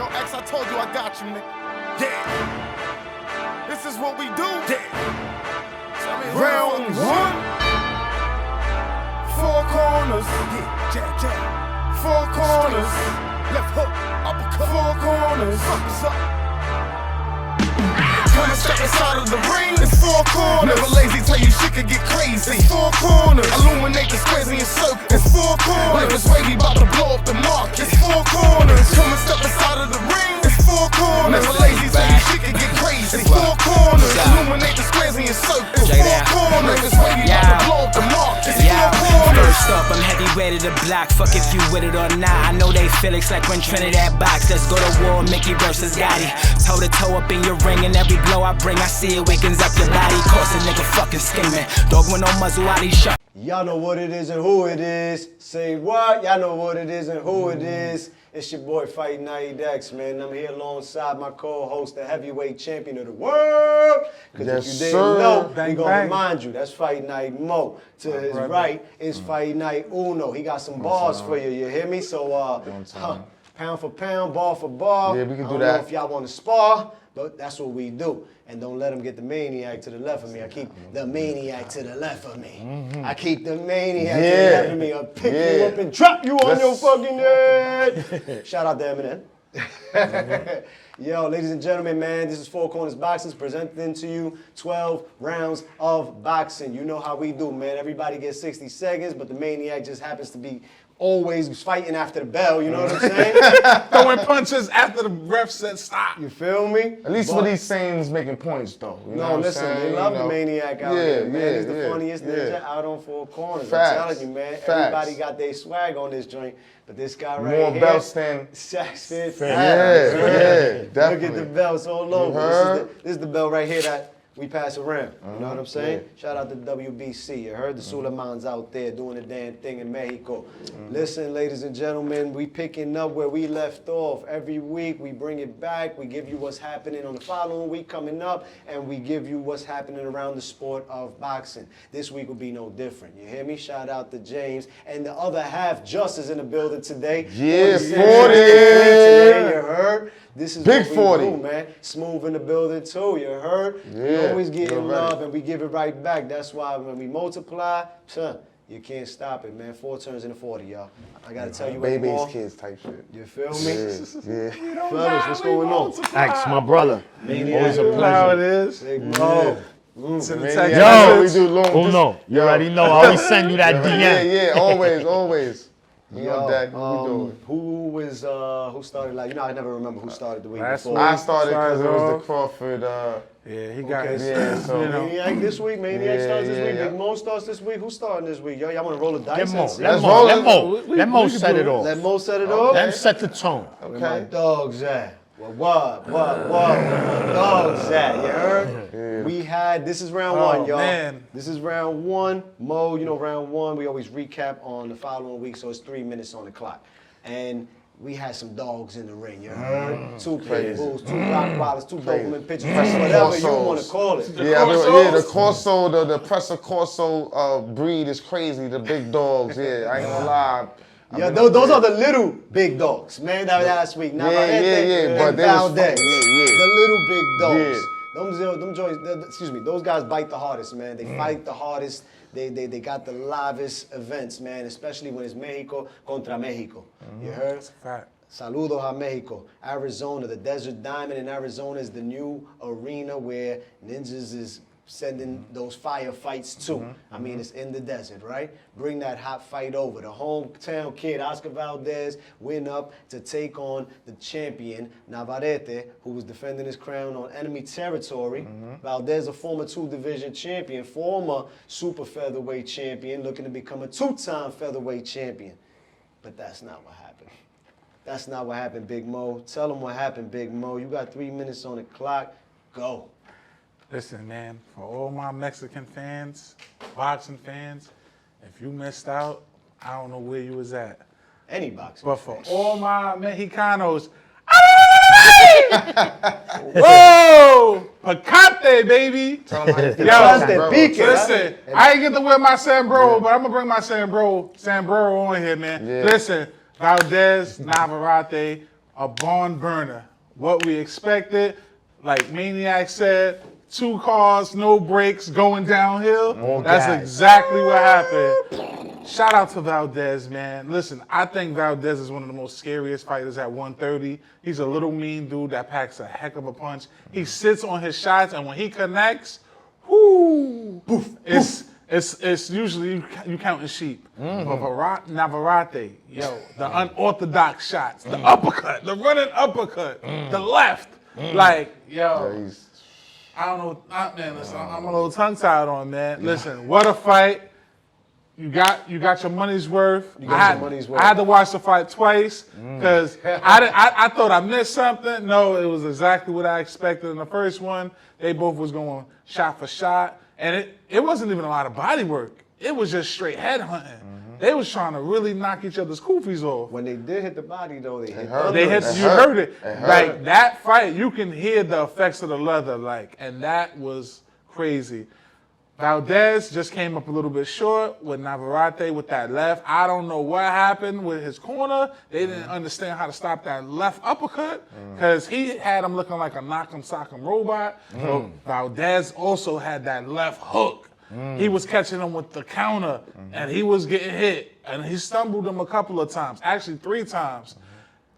Yo, X, I told you I got you, nigga. Yeah. This is what we do. Yeah. Round one. Four corners. Yeah, jab, jab. Four corners. Left hook, uppercut. Four corners. Fuckers up. Come and step inside of the ring. It's four corners. Never lazy, tell you shit could get crazy. It's four corners. Illuminate the squares in your circle. It's four corners. Like it's wavy, about to blow up the market. It's four corners. Come and step inside of the ring. It's four corners. Never lazy, tell you shit could get crazy. It's four corners. Illuminate the squares in your circle. It's four corners. Like it's wavy, about to blow up the market. It's four corners. First up, I'm heavy ready to block. Fuck if you with it or not. I know they feel it's like when Trinidad box. Let's go to war, Mickey versus Gotti. Toe to toe up in your ring, and every blow I bring, I see it wakens up your body. Course a nigga fucking scheming. Dog with no muzzle, out he shot. Y'all know what it is and who it is. Say what? Y'all know what it is and who it is. It's your boy Fight Night X, man. I'm here alongside my co-host, the heavyweight champion of the world. Because if you didn't know, we gonna remind you, that's Fight Night Mo. To his right is Fight Night Uno. He got some bars for you, you hear me? So, pound for pound, bar for bar. Yeah, we can do I don't that. know if y'all want to spar, but that's what we do. And don't let him get the maniac to the left of me. I keep the maniac to the left of me. I keep the maniac to the left of me. I'll pick you up and trap you on your fucking head. Shout out to Eminem. Yo, ladies and gentlemen, man, this is Four Corners Boxing presenting to you 12 rounds of boxing. You know how we do, man. Everybody gets 60 seconds, but the maniac just happens to be always fighting after the bell, you know what I'm saying? Throwing punches after the ref said stop. You feel me? At least for these sayings making points, though. You know what I'm listen, saying? they love the maniac out here, man. He's the funniest ninja out on Four Corners. Facts. I'm telling you, man. Facts. Everybody got their swag on this joint, but this guy right More here, belts than... Shaq's fit. Yeah, Look definitely. at the belts all over. This is the belt right here that we pass around. You know what I'm saying? Shout out to WBC. You heard the Suleimans out there doing the damn thing in Mexico. Listen, ladies and gentlemen, we picking up where we left off. Every week we bring it back. We give you what's happening on the following week coming up, and we give you what's happening around the sport of boxing. This week will be no different. You hear me? Shout out to James. And the other half just is in the building today. Yeah, 40. Today, you heard? This is Big what we 40. do, man. Smooth in the building too, you heard? We always getting love and we give it right back. That's why when we multiply, you can't stop it, man. 4 turns into 40, y'all. I gotta tell you what more. Baby's kids type shit. You feel me? Yeah. Fellas, what's going on? Axe, my brother. Always a How pleasure. it is. Big Mo. To the Man, text Yo, we do long Oh no, you already know. I always send you that DM. Yeah, always. You Yo, know that. What we doing? who started like, I never remember who started the week Last before. I started because it was the off. Crawford. Yeah, he got Okay, his. Yeah, so Maniac this week, Maniac starts this week, yeah. Big Mo starts this week. Who's starting this week? Y'all wanna roll the dice? Let Mo, and see? let roll it. Let Mo set it off. Let Mo set it off? Let him set the tone. Where my dogs at? What? Where my dogs at? You heard? We had, this is round one, y'all. Man. This is round one. Mo, you know, round one, we always recap on the following week, so it's 3 minutes on the clock. And we had some dogs in the ring, you heard? 2 pit bulls, 2 Rottweilers, 2 Doberman pitchers, whatever you want to call it. The Corso, the Presser Corso breed is crazy. The big dogs, I ain't gonna lie. Yeah, those are the little big dogs, man. That last week. Navarrete-Valdez but and they was Valdez. yeah. The little big dogs. Them joints, those guys bite the hardest, man. They fight the hardest. They got the livest events, man, especially when it's Mexico contra Mexico. You heard? That's a fact. Saludos a Mexico. Arizona, the Desert Diamond in Arizona is the new arena where Ninjas is sending those firefights to. I mean, it's in the desert, right? Bring that hot fight over. The hometown kid, Oscar Valdez, went up to take on the champion, Navarrete, who was defending his crown on enemy territory. Valdez, a former 2-division champion, former super featherweight champion, looking to become a 2-time featherweight champion. But that's not what happened. That's not what happened, Big Mo. Tell them what happened, Big Mo. You got 3 minutes on the clock. Go. Listen, man, for all my Mexican fans, boxing fans, if you missed out, I don't know where you was at. Any boxing. But for all my Mexicanos, whoa, Picante, baby. Listen, I ain't get to wear my sombrero, but I'm gonna bring my sombrero on here, man. Listen, Valdez, Navarrete, a barn burner. What we expected, like Maniac said, 2 cars, no brakes, going downhill. That's gas. exactly what happened. Shout out to Valdez, man. Listen, I think Valdez is one of the most scariest fighters at 130. He's a little mean dude that packs a heck of a punch. He sits on his shots, and when he connects, whoo, it's usually you counting sheep. But Navarrete, yo, the unorthodox shots, the uppercut, the running uppercut, the left, like, yo. I don't know, man. Listen, I'm a little tongue-tied on, man. Listen, what a fight! You got your money's worth. I had to watch the fight twice because I thought I missed something. No, it was exactly what I expected in the first one. They both was going shot for shot, and it wasn't even a lot of body work. It was just straight head hunting. They was trying to really knock each other's koofies off. When they did hit the body, though, they hit. You heard it. Like that fight, you can hear the effects of the leather, like, and that was crazy. Valdez just came up a little bit short with Navarrete with that left. I don't know what happened with his corner. They didn't understand how to stop that left uppercut because he had him looking like a knock'em sock'em robot. So Valdez also had that left hook. He was catching him with the counter, and he was getting hit, and he stumbled him a couple of times, actually 3 times.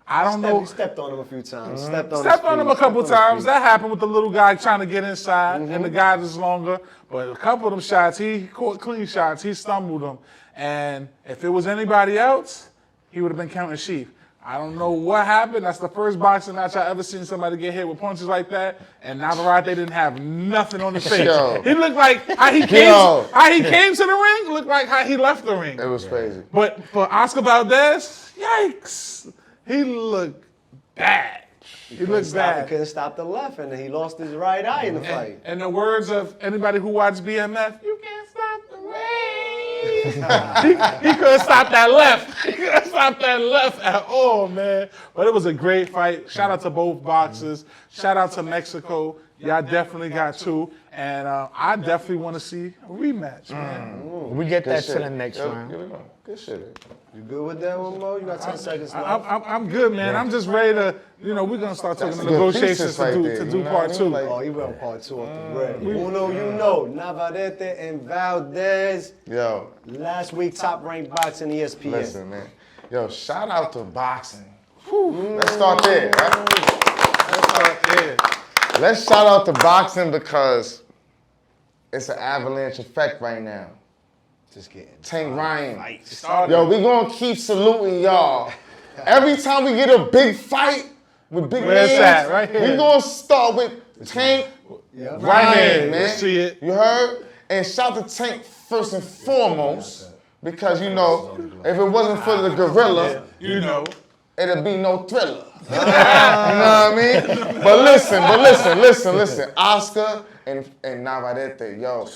I don't know. He stepped on him a few times. Stepped on him a couple times. That happened with the little guy trying to get inside, and the guy that's longer. But a couple of them shots, he caught clean shots. He stumbled them, and if it was anybody else, he would have been counting sheep. I don't know what happened. That's the first boxing match I ever seen somebody get hit with punches like that. And Navarrete didn't have nothing on his face. He looked like how he came to the ring, looked like how he left the ring. It was crazy. But for Oscar Valdez, yikes. He looked bad. He looked bad. He couldn't stop the left, and he lost his right eye in the fight. In the words of anybody who watched BMF, you can't stop the rain. he couldn't stop that left. He couldn't stop that left at all, man. But it was a great fight. Shout out to both boxers. Shout out to Mexico. Y'all definitely got 2. And I definitely want to see a rematch, man. We get that to the next round. Good shit. You good with that one, Mo? You got 10 seconds left. I'm good, man. I'm just ready to, we're going to start talking negotiations to do part 2. Oh, he went part 2 off the bread. Uno, Navarrete and Valdez. Yo. Last week, top-ranked boxing ESPN. Listen, man. Yo, shout out to boxing. Let's start there, right? Let's shout out to boxing because it's an avalanche effect right now. Just kidding. Tank Ryan. Yo, we gonna keep saluting y'all. Every time we get a big fight with big names, right here. we gonna start with Tank Ryan, man. Let's see it. You heard? And shout to Tank first and foremost, because if it wasn't for the gorilla, it'd be no Thriller. You know what I mean? But listen. Oscar and Navarrete, yo,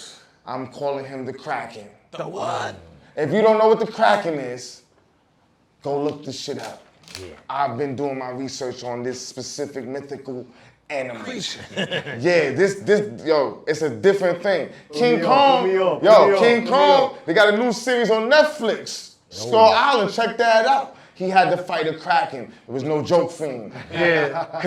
I'm calling him the Kraken. The what? If you don't know what the Kraken is, go look this shit up. Yeah. I've been doing my research on this specific mythical animal. It's a different thing. King Kong, they got a new series on Netflix. Skull Island, check that out. He had to fight a Kraken. It was no joke for him. Yeah.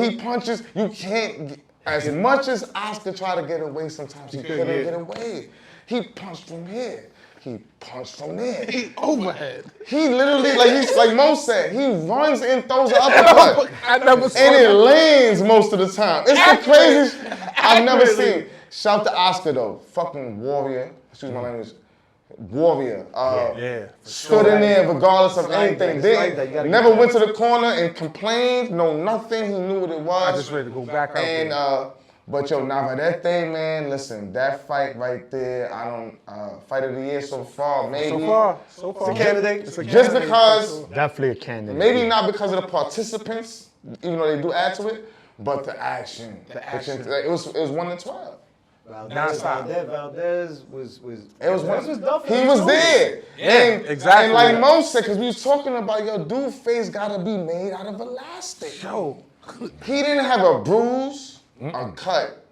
He punches, you can't, as much as Oscar tried to get away sometimes, he couldn't get away. He punched from here. He punched from there. He overhead. He literally, like Mo said, he runs and throws an uppercut. And it lands most of the time. It's the craziest I've never seen. Shout to Oscar though. Fucking warrior. Excuse my language. Warrior. Stood in there regardless of anything. Never went to the corner and complained. No nothing. He knew what it was. I just ready to go back out there. But Navarrete, man, listen, that fight right there, fight of the year so far, maybe. So far. It's a candidate. Just because. Definitely a candidate. Maybe not because of the participants, even though they do add to it, but the action. It was 1-12. Valdez was. It was he was there. Yeah, exactly. And like Mo said, because we was talking about, dude face gotta be made out of elastic. He didn't have a bruise, a cut,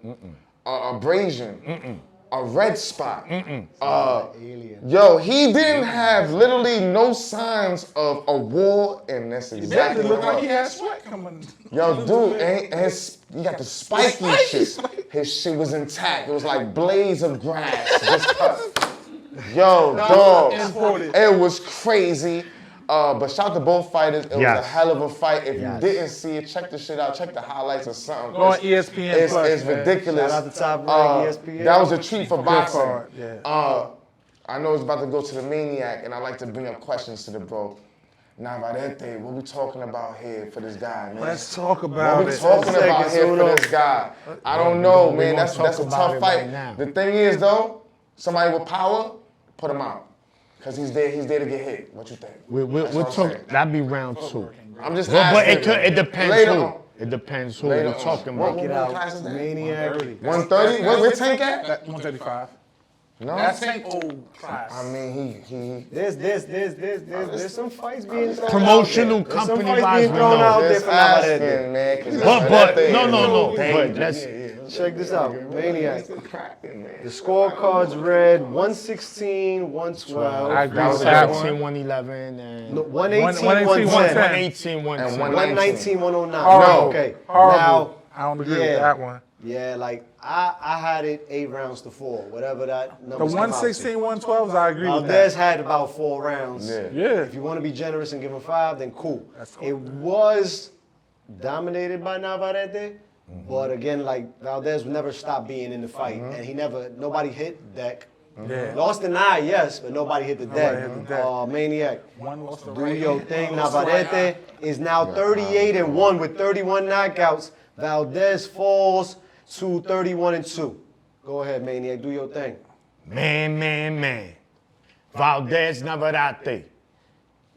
a abrasion. a red spot. Yo, he didn't have literally no signs of a war, and that's exactly It what looked it like he was. had sweat coming. Yo, dude, and he got the spiky shit. His shit was intact. It was like blades of grass just cut. Yo, dog, it was crazy. But shout out to both fighters. It was a hell of a fight. If you didn't see it, check the shit out. Check the highlights or something. Go on ESPN It's Plus, it's man. ridiculous. Shout out to Top Rank, ESPN. That was a treat for boxing. Yeah. I know it's about to go to the Maniac, and I like to bring up questions to the bro. Navarrete, what we talking about here for this guy, man? Let's talk about What we it. talking about here for this guy? I don't know, man. That's a tough fight. right now. The thing is, though, somebody with power, put him out. Because he's there to get hit. What you think? We'll what I'm talk. saying. That'd be round 2. I'm just But asking. it depends Later who. on. It depends who Later we're on. talking What about. Get out. class is that? Maniac. 130? Where Tank at? 135. No. That's ain't old class. I mean, he. There's some fights being thrown Promotional out there. There's some company fights wise, being we thrown know. out there Just for Navarrete. asking, man. 'cause But Navarrete no. is But let's. Check this out, Maniac. cracking, man. The scorecards read 116, 112. I agree That was with that 118, one. 111, and 118, 118, 110. 118, 110. 119, 109. Horrible. Okay. Horrible. Now, I don't agree yeah. with that one. yeah, like I had it 8 rounds to 4, whatever that number. The 116, 112s, I agree with Valdez that. had about 4 rounds. Yeah. If you want to be generous and give him 5, then cool. That's cool. It was dominated by Navarrete, but again, like Valdez never stopped being in the fight, and nobody hit deck. Yeah. Lost an eye, yes, but nobody hit the deck. hit the deck. Maniac. One lost the Do right your hand, thing. one lost the right Navarrete is now 38-1 with 31 knockouts. Valdez falls to 31-2. Go ahead, Maniac. Do your thing. Man. Valdez Navarrete.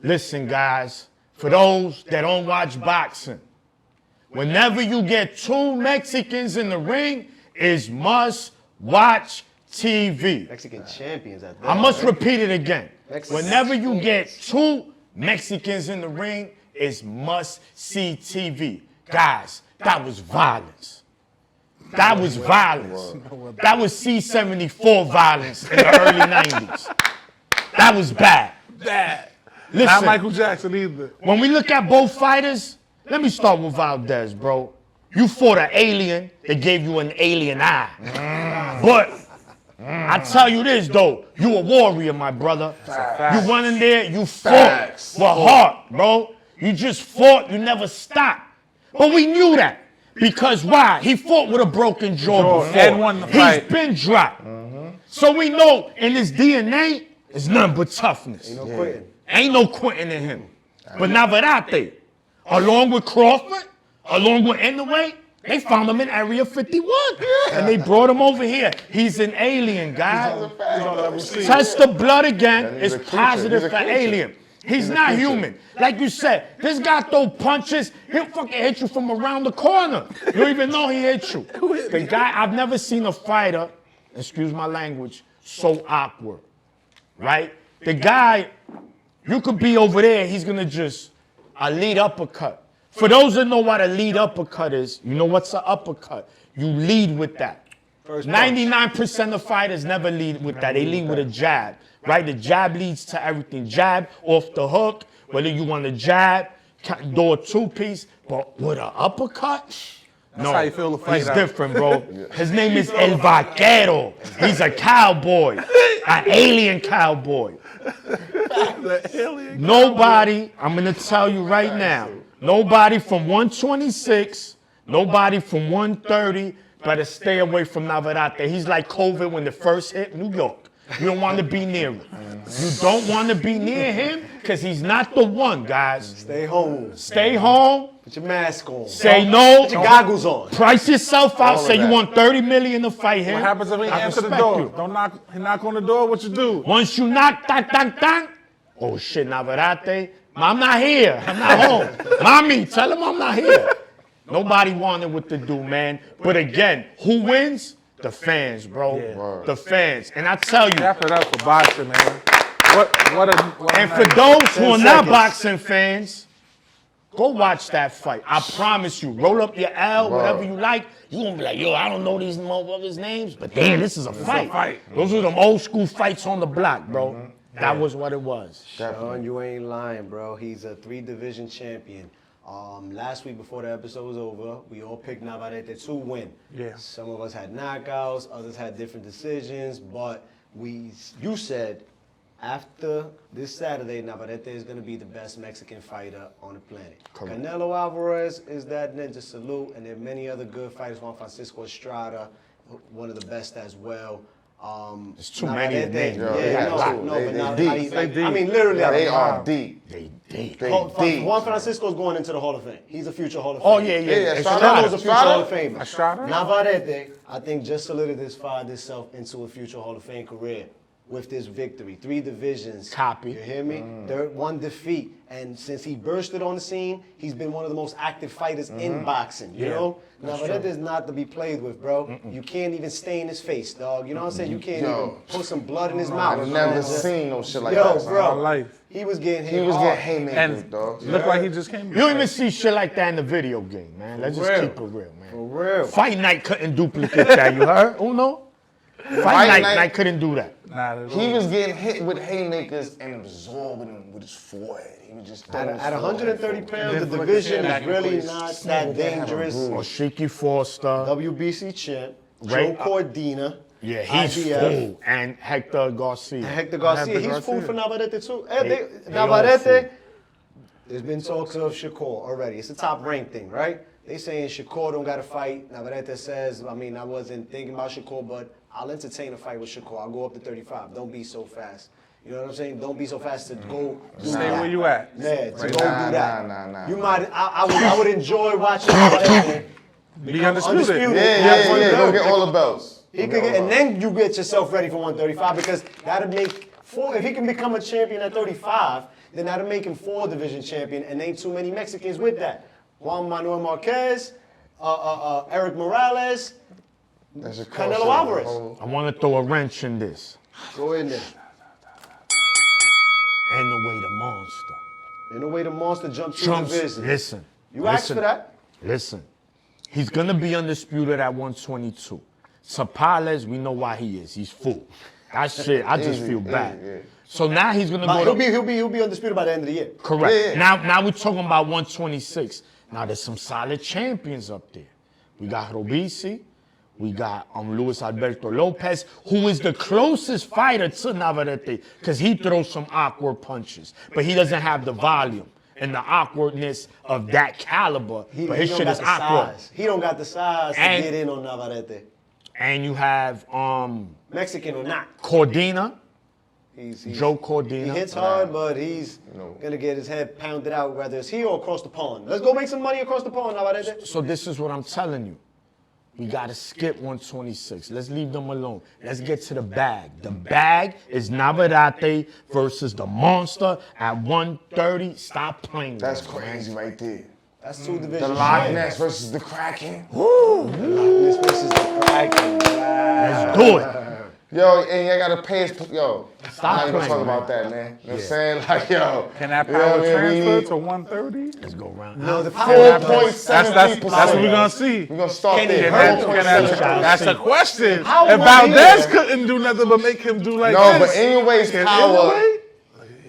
Listen, guys, for those that don't watch boxing, whenever you get 2 Mexicans in the ring, it's must-watch TV. Mexican champions at that. I must repeat it again. Mexican Whenever you get 2 Mexicans in the ring, it's must-see TV. Guys, that was violence. That was violence. That was C-74 violence in the early 90s. That was bad. Bad. Not Listen, Michael Jackson either. when we look at both fighters, let me start with Valdez, bro. You fought an alien, they gave you an alien eye. But I tell you this, though, you a warrior, my brother. You went in there, you fought with heart, bro. You just fought, you never stopped. But we knew that. Because why? He fought with a broken jaw before. and won the fight. He's been dropped. So we know in his DNA, it's nothing but toughness. No quitting. Ain't no quitting in him. But Navarrete, along with Crawford, along with Inoue, they found him in Area 51. And they brought him over here. He's an alien, guys. Test the blood again. He's It's a creature. positive He's a for creature. alien. He's not human. Like you said, this guy throw punches, he'll fucking hit you from around the corner. You don't even know he hit you. The guy, I've never seen a fighter, excuse my language, so awkward, right? The guy, you could be over there, he's gonna just, a lead uppercut. For those that know what a lead uppercut is, you know what's an uppercut? You lead with that. 99% of fighters never lead with that. They lead with a jab, right? The jab leads to everything. Jab off the hook, whether you want to jab, do a 2-piece, but with an uppercut? No, how you feel the fight he's out. different, bro. His name is El Vaquero. He's a cowboy, an alien cowboy. Nobody, I'm going to tell you right now, nobody from 126, nobody from 130, better stay away from Navarrete. He's like COVID when it first hit New York. You don't want to be near him. You don't want to be near him because he's not the one, guys. Stay home. Stay home. Put your mask on. Say no. Put your goggles on. Price yourself out. Say you want $30 million to fight him. What happens if he I answer the respect door? you. Don't knock on the door, what you do? Once you knock, dang. Oh shit, Navarrete. I'm not here. I'm not home. Mommy, tell him I'm not here. Nobody wanted what to do, man. But again, who wins? The fans, bro. The fans. And I tell you, Wrap it up for boxing, man. What a and for those who are not boxing fans, Go watch that fight. I promise you. Roll up your L, whatever you like. You gonna be like, yo, I don't know these motherfuckers' names, but damn, this is a fight. Those are them old school fights on the block, bro. That was what it was. Sean, you ain't lying, bro. He's a 3-division champion. Last week before the episode was over, we all picked Navarrete to win. Yeah. Some of us had knockouts, others had different decisions, but you said after this Saturday, Navarrete is going to be the best Mexican fighter on the planet. Correct. Canelo Alvarez is that ninja salute, and there are many other good fighters. Juan Francisco Estrada, one of the best as well. There's too many to name. I mean, literally. They are deep. They deep. Juan Francisco's going into the Hall of Fame. He's a future Hall of Famer. Oh, yeah. Canelo's a future Hall of Famer. Estrada? Navarrete, I think, just solidified himself into a future Hall of Fame career with this victory. 3 divisions. Copy. You hear me? 1 defeat. And since he bursted on the scene, he's been one of the most active fighters in boxing. You know? Navarrete is not to be played with, bro. You can't even stain his face, dog. You know what I'm saying? You can't even put some blood in his mouth. I've never seen no shit like that. Yo, bro. My life. He was getting hit He was hard. getting haymakers, And dog. look like he just came. You don't even see shit like that in the video game, man. Let's just keep it real, man. For real. Fight Night couldn't duplicate that, you heard? Uno? Fight Night couldn't do that. He was getting hit with haymakers and absorbing them with his forehead. He was just throwing At 130 pounds, the division is really not that dangerous. Shaky Foster. WBC champ, Right. Joe Cordina. Yeah, he's IBF. full. And Hector Garcia. Hector Garcia, he's Garcia. full for Navarrete too. They Navarrete, there's been talks of Shakur already. It's a top rank thing, right? They saying Shakur don't got to fight. Navarrete says, I mean, I wasn't thinking about Shakur, but I'll entertain a fight with Shakur. I'll go up to 35. Don't be so fast. You know what I'm saying? Don't be so fast to go do Stay that. where you at. Yeah, to go do Nah, that. nah. You might. I would enjoy watching Navarrete Be undisputed. Yeah. Go get all the belts. He could get, and then you get yourself ready for 135 because that'll make 4. If he can become a champion at 35, then that'll make him 4 division champion, and ain't too many Mexicans with that. Juan Manuel Marquez, Eric Morales, That's a Canelo Alvarez. I want to throw a wrench in this. Go in there. And the way the monster. In the way the monster jumped through Trump's, division. listen. You asked for that. Listen. He's going to be undisputed at 122. Sapales, we know why he is. He's full. That shit, I just feel bad. Yeah. So now he's going to But go he'll be undisputed by the end of the year. Correct. Yeah. Now we're talking about 126. Now there's some solid champions up there. We got Robisi. We got Luis Alberto Lopez, who is the closest fighter to Navarrete because he throws some awkward punches, but he doesn't have the volume and the awkwardness of that caliber. But his shit is awkward. Size. He don't got the size to get in on Navarrete. And you have Mexican or not. Cordina, He's Joe Cordina. He hits hard, but he's gonna get his head pounded out, whether it's here or across the pond. Let's go make some money across the pond, Navarrete. So this is what I'm telling you. We gotta skip 126. Let's leave them alone. Let's get to the bag. The bag is Navarrete versus the monster at 130. Stop playing. That's with us, man. crazy right there. That's 2 The divisions. Loch Ness versus the Kraken. This versus the Kraken. Let's do it. Yo, and you gotta pay us. Yo, Stop I'm not even playing, talking man. about that, man. You know what I'm saying? Like, yo. Can that you know what power I mean? We transfer need to 130? Let's go around. No, the power. 4.73%. That's what we're gonna see. We're gonna start Can he there. hurt? 4.73%. That's the question. How If was Valdez he? couldn't do nothing but make him do like No, but this. anyways, can power.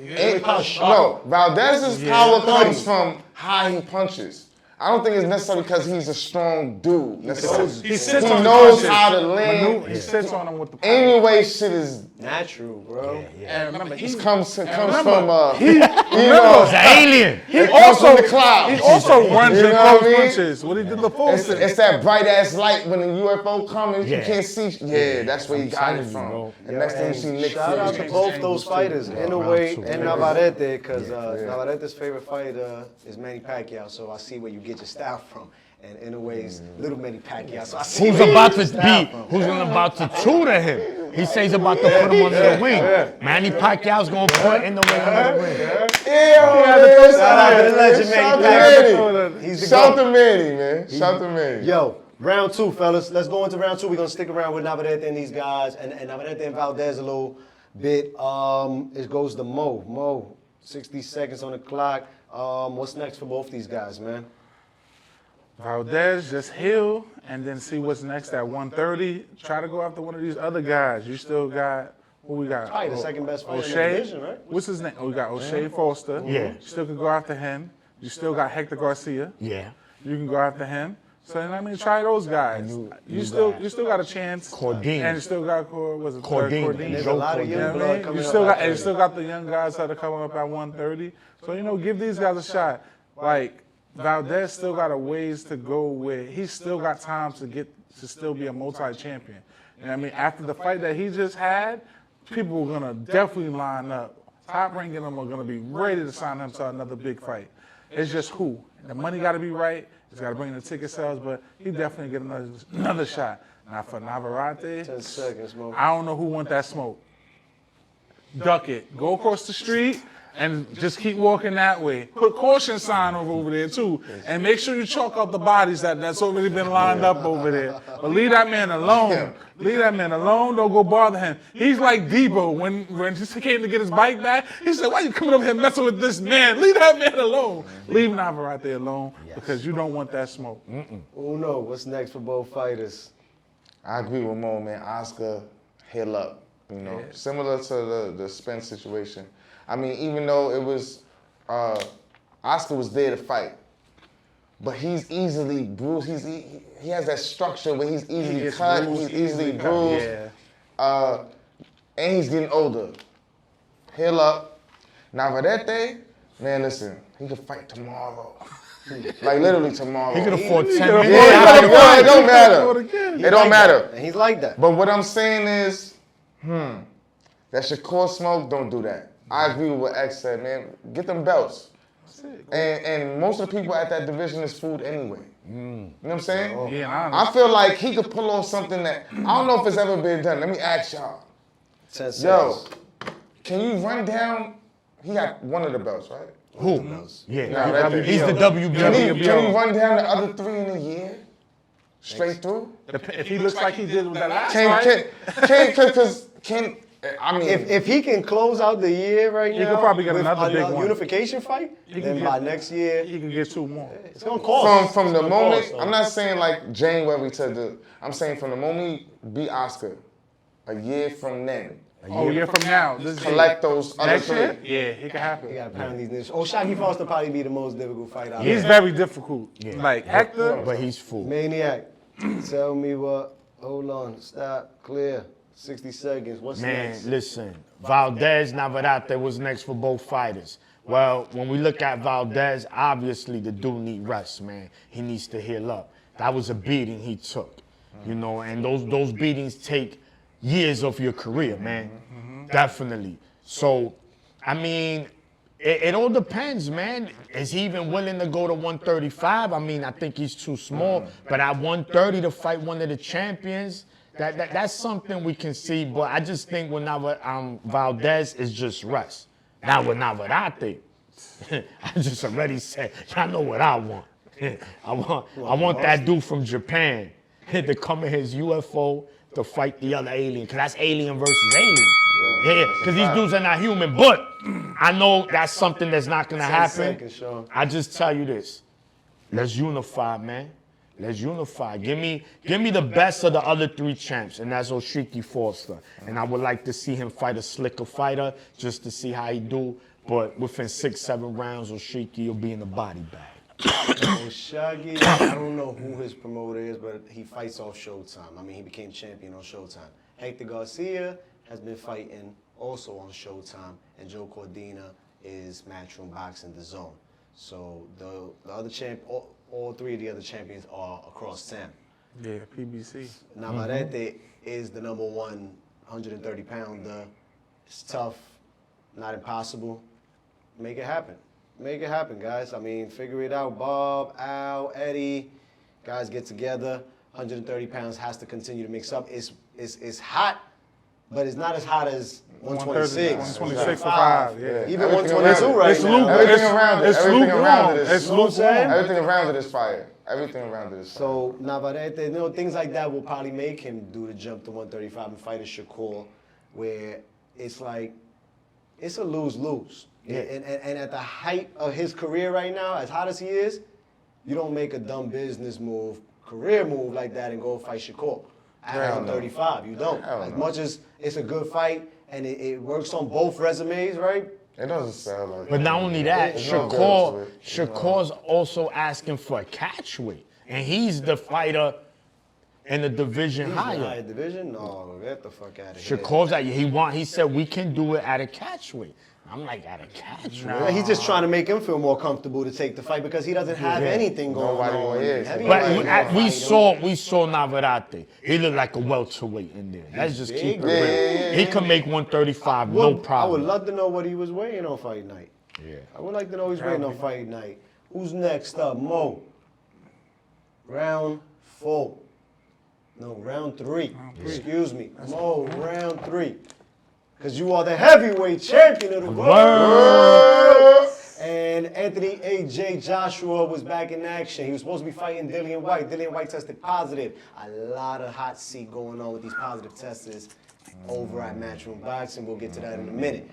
anyway? No, Valdez's power comes from how he punches. I don't think it's necessarily because he's a strong dude. Necessarily. He sits He on knows punches. how to land. He sits on him with the power. Anyway, shit is Natural, bro. And remember, he comes from he He's an alien. it comes also from the clouds. he also runs You in know what I close mean? punches. What he did the full It's thing. that bright ass light when the UFO comes, you Yeah. can't see. Yeah, that's where he got telling it you, from. bro. And next thing you see Nick Shout out to Fury. both those fighters, Inoue and Navarrete, because Yeah. Navarrete's favorite fighter is Manny Pacquiao, so I see where you get your style from. And Inoue's little Manny Pacquiao, so I see Who's where you about get your to style be? from. Who's about to tutor him? He says he's about to put him under the wing. Manny Pacquiao's gonna put in the ring under the ring. Yeah, Shout out to the legend, Shout Manny to Pacquiao. Manny. He's the Shout GOAT. to Manny, man. Shout to Manny. Yo, round 2, fellas. Let's go into round 2. We're gonna stick around with Navarrete and these guys, and Navarrete and Valdez a little bit. It goes to Mo. Mo, 60 seconds on the clock. What's next for both these guys, man? Valdez, just heal and then see what's next at 130. Try to go after one of these other guys. You still got, who we got? Probably the second best fighter in the O'Shea. division, right? What's his name? Oh, we got O'Shea Foster. Yeah. You still can go after him. You still got Hector Garcia. Yeah. You can go after him. So I mean, try those guys. You still got a chance. Cordine. And you still got Cordine. Cordine. There's a lot of You know young what I blood mean? coming You up. still got, and you still got the young guys that are coming up at 130. So give these guys a shot. Like Valdez still got a ways to go where he's still got time to still be a multi-champion. And I mean, after the fight that he just had, people are gonna definitely line up. Top ranking them are gonna be ready to sign him to another big fight. It's just who. The money got to be right. He's got to bring in the ticket sales, but he definitely get another shot. Now for Navarrete, 10 seconds, Mo. I don't know who want that smoke. Duck it. Go across the street and just keep walking that way. Put caution sign over there too, and make sure you chalk out the bodies that's already been lined up over there. But leave that man alone. Leave that man alone. Don't go bother him. He's like Debo when he came to get his bike back. He said, "Why you coming up here messing with this man? Leave that man alone. Leave Navarrete alone because you don't want that smoke." Uno, what's next for both fighters? I agree with Mo, man. Oscar, heal up. Similar to the Spence situation. I mean, even though it was, Oscar was there to fight, but he's easily bruised. He has that structure where he's easily cut, he's easily bruised, and he's getting older. Heal up. Navarrete, man, listen, he could fight tomorrow. Like literally tomorrow. He could afford 10 Yeah, minutes. it don't matter. It don't matter. And he's like that. But what I'm saying is, that Shakur smoke, don't do that. I agree with what X said, man. Get them belts. And most of the people at that division is food anyway. You know what I'm saying? Yeah, I feel like he could pull off something that, I don't know if it's ever been done. Let me ask y'all. 10 seconds. Yo, can you run down, he got one of the belts, right? Who? Yeah. Navarrete. He's the WBO. Can he run down the other 3 in a year? Straight through? If he looks like he did with that last fight, I mean, If he can close out the year right now, could probably get with another big one. unification fight, then by next year, he can get 2 more. it's gonna cost. from the It's gonna moment, cost, I'm not saying like January I'm saying from the moment he beat Oscar, a year from then, Oh, a year from now. This collect those other next 3. year? Yeah, it can happen. You gotta pound these niggas. Shaggy Foster probably be the most difficult fight out He's there. very difficult. Like Hector, But he's full. Maniac, tell me what. Hold on, stop, clear. 60 seconds. What's Man, next? listen. Valdez, Navarrete was next for both fighters. Well, when we look at Valdez, obviously the dude need rest, man. He needs to heal up. That was a beating he took, and those beatings take years of your career, man. Definitely. So, I mean, it all depends, man. Is he even willing to go to 135? I mean, I think he's too small. But at 130 to fight one of the champions, that's something we can see. But I just think with Valdez is just rest. Now with Navarrete, I just already said, y'all know what I want. I want that dude from Japan to come in his UFO to fight the other alien, because that's alien versus alien. Yeah, because these dudes are not human. But I know that's something that's not going to 10 happen. seconds, Sean. I just tell you this. Let's unify, man. Let's unify. Give me the best of the other 3 champs, and that's Oshiki Foster. And I would like to see him fight a slicker fighter just to see how he do. But within 6-7 rounds, Oshiki will be in the body bag. Shaggy, I don't know who his promoter is, but he fights off Showtime. I mean, he became champion on Showtime. Hector Garcia has been fighting also on Showtime, and Joe Cordina is Matchroom Boxing The Zone. So the other all 3 of the other champions are across town. yeah, PBC. Navarrete is the #1 130-pounder. It's tough, not impossible. Make it happen. Make it happen, guys. I mean, figure it out. Bob, Al, Eddie, guys get together. 130 pounds has to continue to mix up. It's hot, but it's not as hot as 126. 126 for 5, yeah. Even 122 right It's now. Everything around it. Everything around it is. lukewarm. Everything around it is fire. Everything around it is fire. So Navarrete, things like that will probably make him do the jump to 135 and fight a Shakur, where it's like, it's a lose-lose. Yeah. And at the height of his career right now, as hot as he is, you don't make a dumb business move, career move like that and go fight Shakur at 135. You don't. As much as it's a good fight and it works on both resumes, right? It doesn't sound like But not only that, It's no good to it. Shakur's also asking for a catch weight. And he's the fighter in the division higher. Higher division? No, get the fuck out of here. Shakur's like, he said we can do it at a catch weight. I'm like, at a catch weight? He's just trying to make him feel more comfortable to take the fight because he doesn't have anything going on. But we saw Navarrete. He looked like a welterweight in there. Let's just keep it real. He can make 135, no problem. I would love to know what he was weighing on fight night. Yeah. I would like to know he's weighing on fight night. Who's next up? Mo. Round 4. No, round 3. Excuse me. Mo, round 3. Because you are the heavyweight champion of the world. And Anthony A.J. Joshua was back in action. He was supposed to be fighting Dillian White. Dillian White tested positive. A lot of hot seat going on with these positive tests over at Matchroom Boxing. We'll get to that in a minute.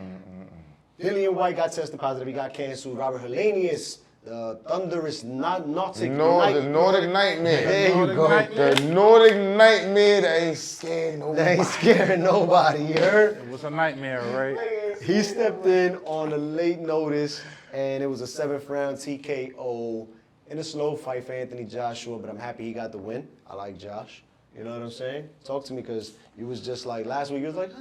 Dillian White got tested positive. He got canceled. Robert Helenius, the thunderous Nordic Nightmare. There you go. The Nordic Nightmare that ain't scared nobody. That ain't scaring nobody, you heard? It was a nightmare, right? He stepped in on a late notice, and it was a 7th round TKO in a slow fight for Anthony Joshua, but I'm happy he got the win. I like Josh. You know what I'm saying? Talk to me, because you was just like, last week you was like,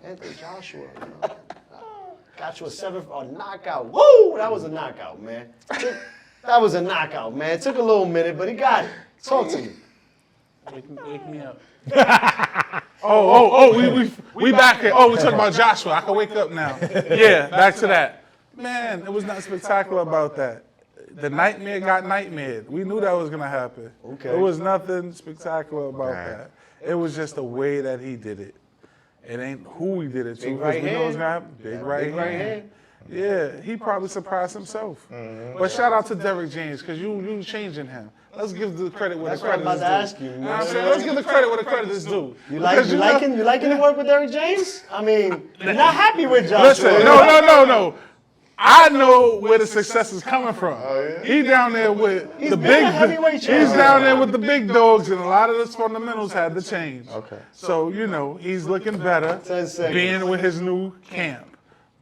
Anthony Joshua, got you a 7th knockout. Woo! That was a knockout, man. That was a knockout, man. It took a little minute, but he got it. Talk to me. Wake me up. We back here. Oh, we talking about Joshua. I can wake up now. Yeah, back to that. Man, it was nothing spectacular about that. The nightmare got nightmared. We knew that was gonna happen. Okay. There was nothing spectacular about that. It was just the way that he did it. It ain't who he did it to. Big right we know it's hand. gonna happen. Big right hand. hand. Yeah, he probably surprised himself. But shout out to Derrick James, because you changing him. Let's give the credit where That's the what I'm credit about to is ask due. you, You know what I'm man. saying? Let's give the credit where the credit is due. You liking the work with Derrick James? I mean, you're not happy with Joshua. Listen, no. I know where the success is coming from. He down there with He's the been a big. heavyweight He's champion. down there with the big dogs, and a lot of the fundamentals had to change. Okay. So he's looking better 10 seconds. being with his new camp.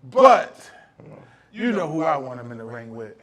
But you know who I want him in the ring with.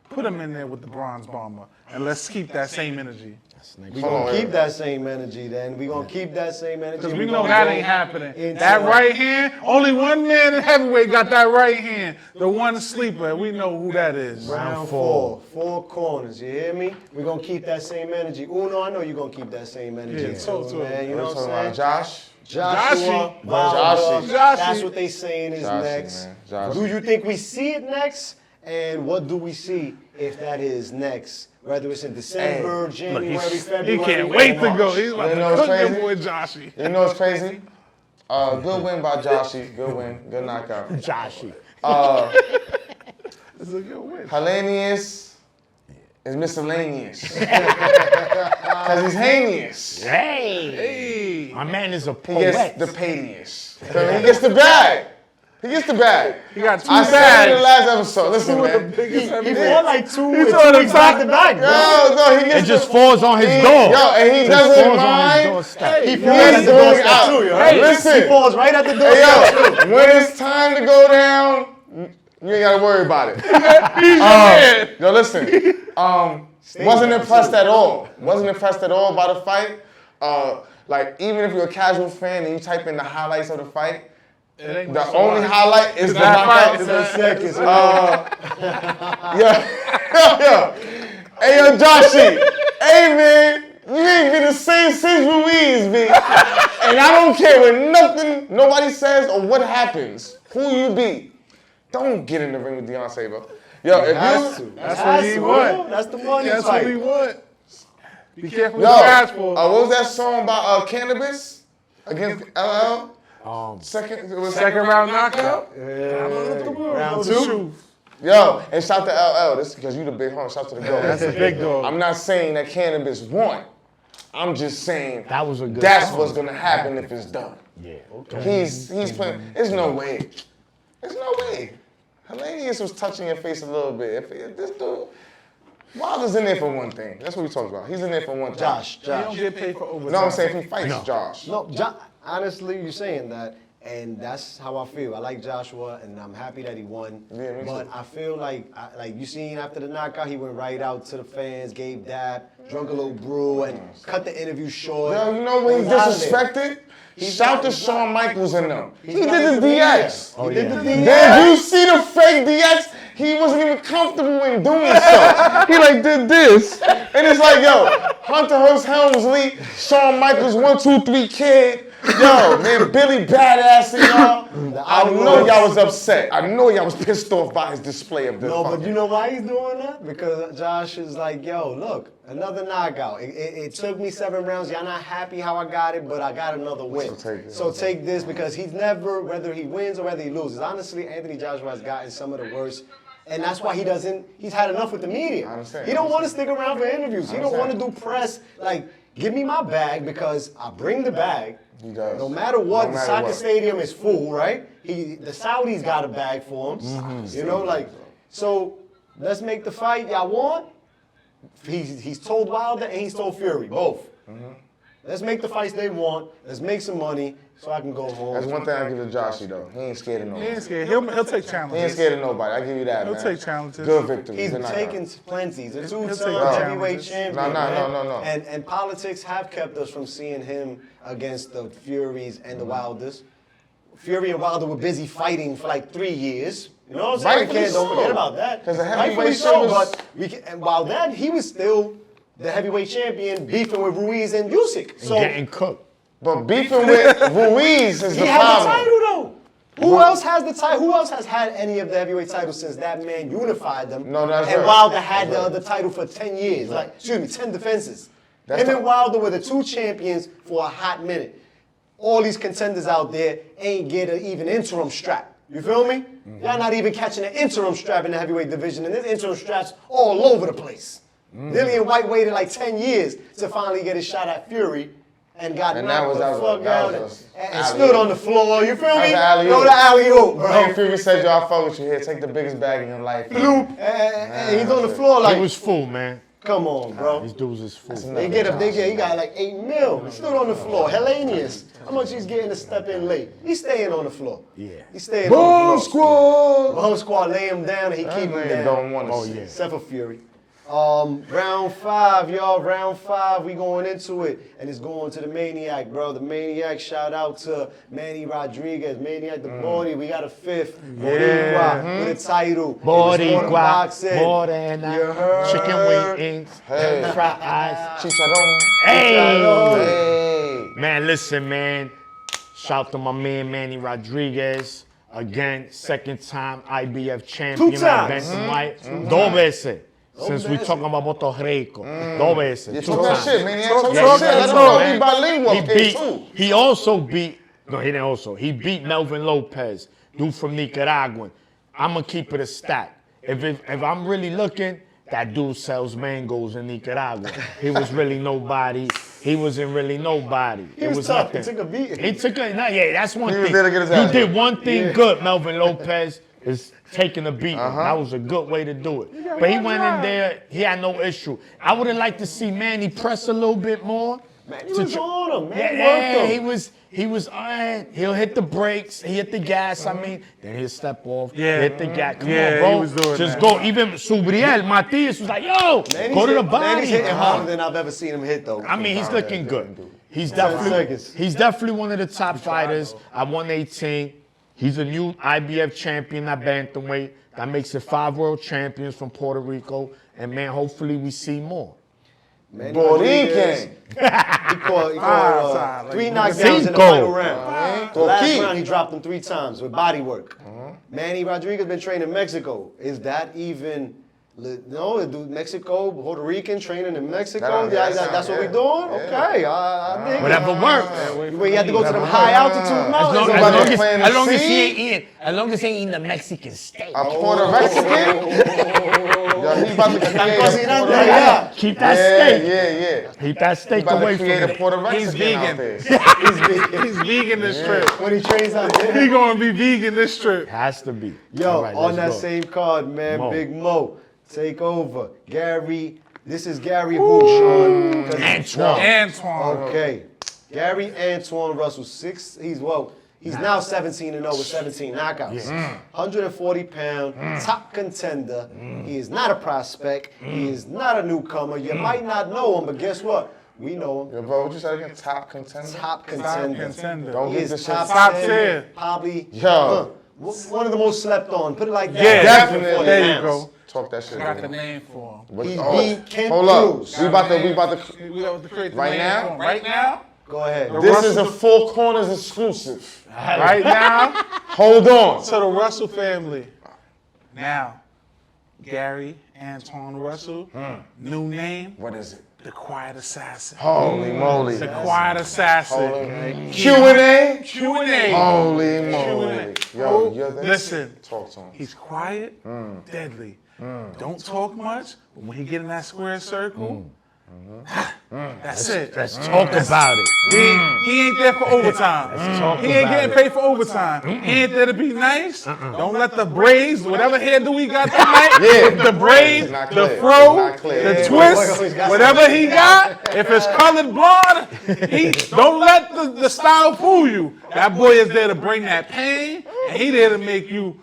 Put him in there with the Bronze Bomber, and let's keep that same energy. We're going to keep that same energy then. We're going to keep that same energy. Because we We know gonna that go ain't happening. into That it. right hand, only one man in heavyweight got that right hand. The one sleeper, we know who that is. Round 4. 4 corners, you hear me? We're going to keep that same energy. Uno, I know you're going to keep that same energy Yeah, talk too, to man. him. You know what I'm saying? Josh. Joshua Joshie. Wilder. Joshie. That's what they saying is Joshie, next. man. Joshie. Do you think we see it next? And what do we see if that is next? Whether it's in December, January, February. He can't wait to or go. March. He's about You know to what's cook your crazy? boy Joshie. You know what's crazy? Good win by Joshie. Good win. Good knockout. Joshie. It's a good win. Hellenius is miscellaneous. Because he's heinous. Hey. My man is a He poet. gets the paydiest. He gets the bag. He gets the bag. He got 2 I said it in the bags. last episode. Listen, man. He fought like 2 He's on the weeks top. back to back, bro. No, he It gets just falls on his door. Yo, and he It doesn't falls on his mind. doorstep. He He's falls at the going doorstep out. too, yo. Hey, listen. He falls right at the Hey, doorstep. yo, when it's time to go down, you ain't gotta worry about it. He's your man. Yo, listen. Wasn't impressed at all. Wasn't impressed at all by the fight. Like, even if you're a casual fan and you type in the highlights of the fight, the only highlight is the that knockout. fight. 10 seconds. Yeah. Hey, yo, Joshie. Hey, man. You ain't been the same since Ruiz, man. And I don't care what nobody says or what happens, who you be. Don't get in the ring with Deontay, bro. Yo, if you... That's what he want. That's the money That's fight. what he want. Be careful Yo, what you ask for. what was that song about cannabis against LL? Second Second-round knockout. Round The 2. shoe. Yo, and shout to LL. This is because you the big homie. Shout to the GOAT. That's a big dog. I'm not saying that cannabis won. I'm just saying That was a good that's song. what's gonna happen if it's done. Yeah. He's playing. There's no way. There's no way. Hellenius was touching your face a little bit. If this dude, Wilder's in there for one thing. That's what we talking about. He's in there for one thing. Josh. He don't get paid for overtime. No, I'm saying if he fights Josh. No, honestly, you're saying that, and that's how I feel. I like Joshua, and I'm happy that he won. Yeah, me but too. I feel like you seen after the knockout, he went right out to the fans, gave dap, drunk a little brew, and cut the interview short. Yo, you know what he was out of disrespected? there. Shout to Shawn Michaels and them. He not did in the the DX. He did the DX. Did you see the fake DX? He wasn't even comfortable in doing so. He like did this. And it's like, yo, Hunter Hearst Helmsley, Shawn Michaels 1, 2, 3 Kid. Yo, man, Billy Badass and y'all. I know y'all was upset. I know y'all was pissed off by his display of this. No, but you know why he's doing that? Because Josh is like, yo, look, another knockout. It took me 7 rounds. Y'all not happy how I got it, but I got another win. So take this, because he's never, whether he wins or whether he loses. Honestly, Anthony Joshua has gotten some of the worst. And that's why he's had enough with the media. He don't want to stick around for interviews. He don't want to do press. Like, give me my bag, because I bring the bag. He does. No matter what, No the matter soccer what. stadium is full, right? The Saudis got a bag for him. You know, like, so let's make the fight y'all want. He's told Wilder and he's told Fury, both. Let's make the fights they want. Let's make some money so I can go home. That's one thing I give to Joshy though. He ain't scared of He nobody. ain't scared. He'll take challenges. He ain't scared of nobody. I give you that, He'll man. take challenges. Good victory. He's Good knockout. taken plenty. He's a He'll take two-time heavyweight challenges. champion. No. And politics have kept us from seeing him against the Furies and the Wilders. Fury and Wilder were busy fighting for like 3 years. You know what I'm saying? Rightfully Don't forget so. about that. 'Cause the Rightfully heavyweight so, shit was- but and while that, he was still the heavyweight champion, beefing with Ruiz and Usyk. So Getting cooked. But beefing with Ruiz is he the had the problem. title though. Who else has the title? Who else has had any of the heavyweight titles since that man unified them? No, that's and right. Wilder had That's the right. other title for 10 years. Like, 10 defenses. That's Him the- and Wilder were the 2 champions for a hot minute. All these contenders out there ain't get an even interim strap. You feel me? Y'all not even catching an interim strap in the heavyweight division, and there's interim straps all over the place. Dillian White waited like 10 years to finally get his shot at Fury. And got And that knocked was- the that was- fuck that out was and alley-oop. stood on the floor. You feel That was me? an alley-oop. Go to alley-oop, bro. Me and Fury said, yo, I fuck with you here. Take the biggest bag in your life. And he's on the floor like, He was full, man. come on, bro. These dudes is full. He got like 8 mil. He stood on the floor. Hellenius. How much he's getting to step in late? He's staying on the floor. Yeah. He's staying Bomb on the floor. squad! Bomb squad lay him down and he That keep him nigga down. don't want to see. Except for Fury. Round 5, y'all. Round 5, we going into it. And it's going to the Maniac, bro. The Maniac, shout out to Manny Rodriguez. Maniac the Body. We got a 5th. Boricua with a title. Boricua, Boxing. Morena, You heard? chicken wings, Hey. fried eyes. Chicharron. Hey! Hey. Man, listen, man. Shout to my man Manny Rodriguez. Again, 2nd time IBF champion. 2 times. Bantamweight. Dos veces. Since we talking about Puerto Rico. Dos veces. You 2 talk that times. shit, man. You Yeah, talk he that shit. Let him know man. he bilingual. He Okay, too. beat. He also beat. No, he didn't also. He beat Melvin Lopez, dude from Nicaragua. I'm gonna keep it a stack. If I'm really looking, that dude sells mangoes in Nicaragua. He was really nobody. He wasn't really nobody. He was tough. He took a beating. He took a. No, yeah, that's one He thing. was there to get his You ass did beat. one thing good, Melvin Lopez. Is taking a beating. That was a good way to do it. But he went in there, he had no issue. I would have liked to see Manny press a little bit more. Manny was on him. Manny Yeah, worked him. he was he'll hit the brakes, he hit the gas, I mean, then he'll step off, Yeah. hit the gas. Come Yeah, on, bro. he was doing Just that. go. Even Subriel, Matias was like, yo, go to the body. Manny's hitting Come harder on. than I've ever seen him hit, though. I mean, he's looking good. He's 7 definitely seconds. he's definitely one of the top fighters at 118. He's a new IBF champion at bantamweight. That makes it 5 world champions from Puerto Rico. And man, hopefully we see more. Manny Borican. Rodriguez, He caught 3 knockdowns in the Cinco. final round. The last Coquille. round, he dropped him 3 times with body work. Manny Rodriguez been training in Mexico. Is that even... No, dude, Mexico, Puerto Rican training in Mexico. That's what we doing? Okay, I dig it. Whatever works. Where you have to go to them high altitude mountains. Nobody playing the As long as he sea? ain't eating, as long as he ain't eating the Mexican steak. A Puerto Mexican? Yo, he about to create cocinando a allá. Keep that steak. Yeah. Keep that He steak about away to from create a me. Puerto Rican He's out vegan. there. He's vegan this trip. When he trains out there. He gonna be vegan this trip. Has to be. Yo, All right, on that let's go. same card, man, Mo. Big Mo, take over. Gary, this is Gary who, Sean? 'Cause- Antoine. Okay. Gary Antoine Russell, he's now 17-0 with 17 knockouts. 140 pound, top contender. He is not a prospect. He is not a newcomer. You might not know him, but guess what? We know him. Yo, bro, what you said again? Top contender? Top contender. Don't He get is this shit. Top 10. Probably Yo. one of the most slept on. Put it like that. Yeah, Definitely. There you go. Talk that shit. Got the man. name for him. What- He oh, beat Kent hold up. Cruz. We about to. We got to create the Right name now? for him. Right now? Go ahead. This is a Four Corners exclusive. Right now? Hold on. To the Russell family. Now, Gary Antoine Russell, new name, What is it? the Quiet Assassin. Holy moly. The Quiet Assassin. Q&A? Q&A. Holy moly. Yo, you're there. Listen, Talk to him. he's quiet, deadly. Don't talk much, but when he get in that square circle, that's it. Let's talk about it. He ain't there for overtime. talk He ain't about getting it. paid for overtime. He ain't there to be nice. Don't let the braids, whatever hairdo he got tonight, the braids, It's not the clear. fro, It's not clear. the Yeah, twist, boy, got whatever he got, if it's colored blonde, don't let the style fool you. That boy is there to bring that pain, and he there to make you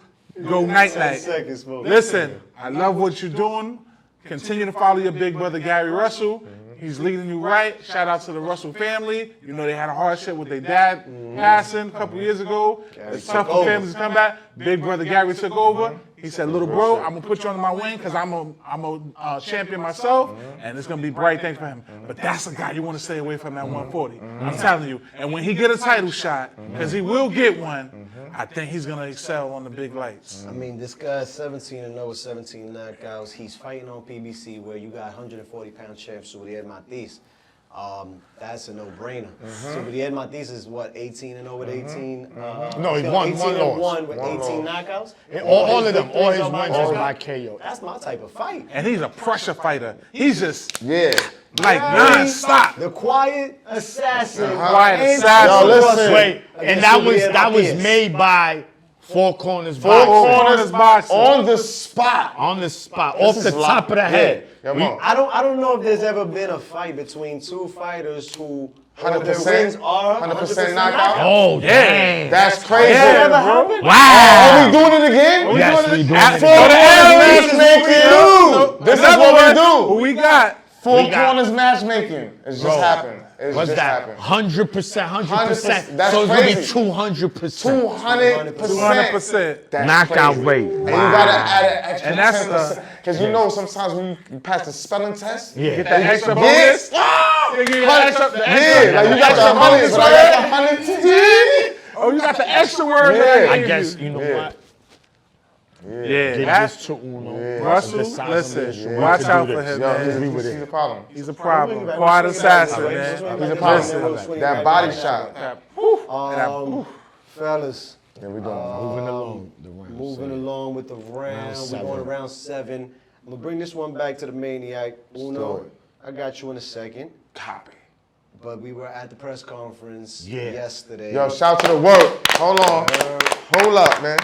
go night-night. seconds, folks. Listen, I love what you're doing. Continue to follow your big brother, Gary Russell. He's leading you right. Shout out to the Russell family. You know they had a hardship with their dad passing a couple years ago. It's tough for families to come back. Big brother Gary took over. He said, little bro, I'm going to put you under my wing because I'm a champion myself, and it's going to be bright things for him. But that's a guy you want to stay away from at 140. I'm telling you. And when he get a title shot, because he will get one, I think he's going to excel on the big lights. I mean, this guy's 17-0 with 17 knockouts. He's fighting on PBC where you got 140-pound champ Subriel Matiz. That's a no-brainer. Subriel Matiz is what, 18-0 with 18? No, he won 18-1 with One 18 loss. knockouts. All of them, all his victories wins are is by by KO. That's my type of fight. And he's a pressure fighter. He's just Yeah. like non-stop. The quiet assassin. Quiet Antoine assassin. Yo, listen. Wait, and Against that was Subriel Matiz. made by Four Corners Four Boxing. Corners boxing. on the spot. On the spot, off This the is top of the head. Yeah, Mo. I don't know if there's ever been a fight between two fighters who 100%, their wins are 100% knockout. Oh, dang. That's crazy. Yeah, Never bro. happened? Wow. Are we doing it again? Yes, we doing it Four again. Corners matchmaking. This is what we Who do. we got? Four We got- Corners matchmaking. It's just happened. It's What's just that? happened. 100%, 100%. That's So it's gonna be crazy. 200%. 200%. 200%. That's Knockout crazy. rate. And you gotta add an extra And that's 10%. Because you know sometimes when you pass the spelling test, Yeah. Get that extra Yes. bonus. You get the extra- the Yeah, extra- like you got extra the 100, bonus but I word. got the 100. Oh, you got the extra word. Yeah. that I gave guess, you. you know Yeah. what? Yeah, Give that- this to Uno. Russell, Decide listen, on this. watch We can out do for this. him, Yo, man. with he's it. a problem. He's a problem. Quiet assassin, man. He's a problem. That body shot. Fellas, Yeah, we doing. Moving along. The round moving along with the round. We're seven. going to round 7. I'm gonna bring this one back to the Maniac. Uno, I got you in a second. Copy. But we were at the press conference Yeah. yesterday. Yo, shout to the work. Hold on. Hold up, man.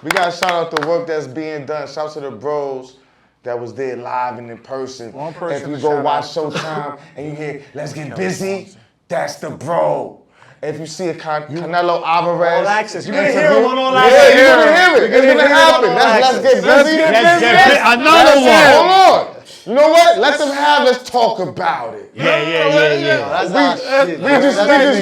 We gotta shout out the work that's being done. Shout to the bros that was there live and in person. One person If you to go shout watch out. Showtime and you hear, let's get busy, that's the bro. If you see a Canelo Alvarez. All access. You're gonna interview- hear him on All Yeah, Access. you're gonna hear it. It's You're gonna gonna hear him happen. on That's All let's get Access. busy. Let's get another That's it. one. Hold on. You know what? Let them have. Let's talk about it. Yeah. That's our shit. We just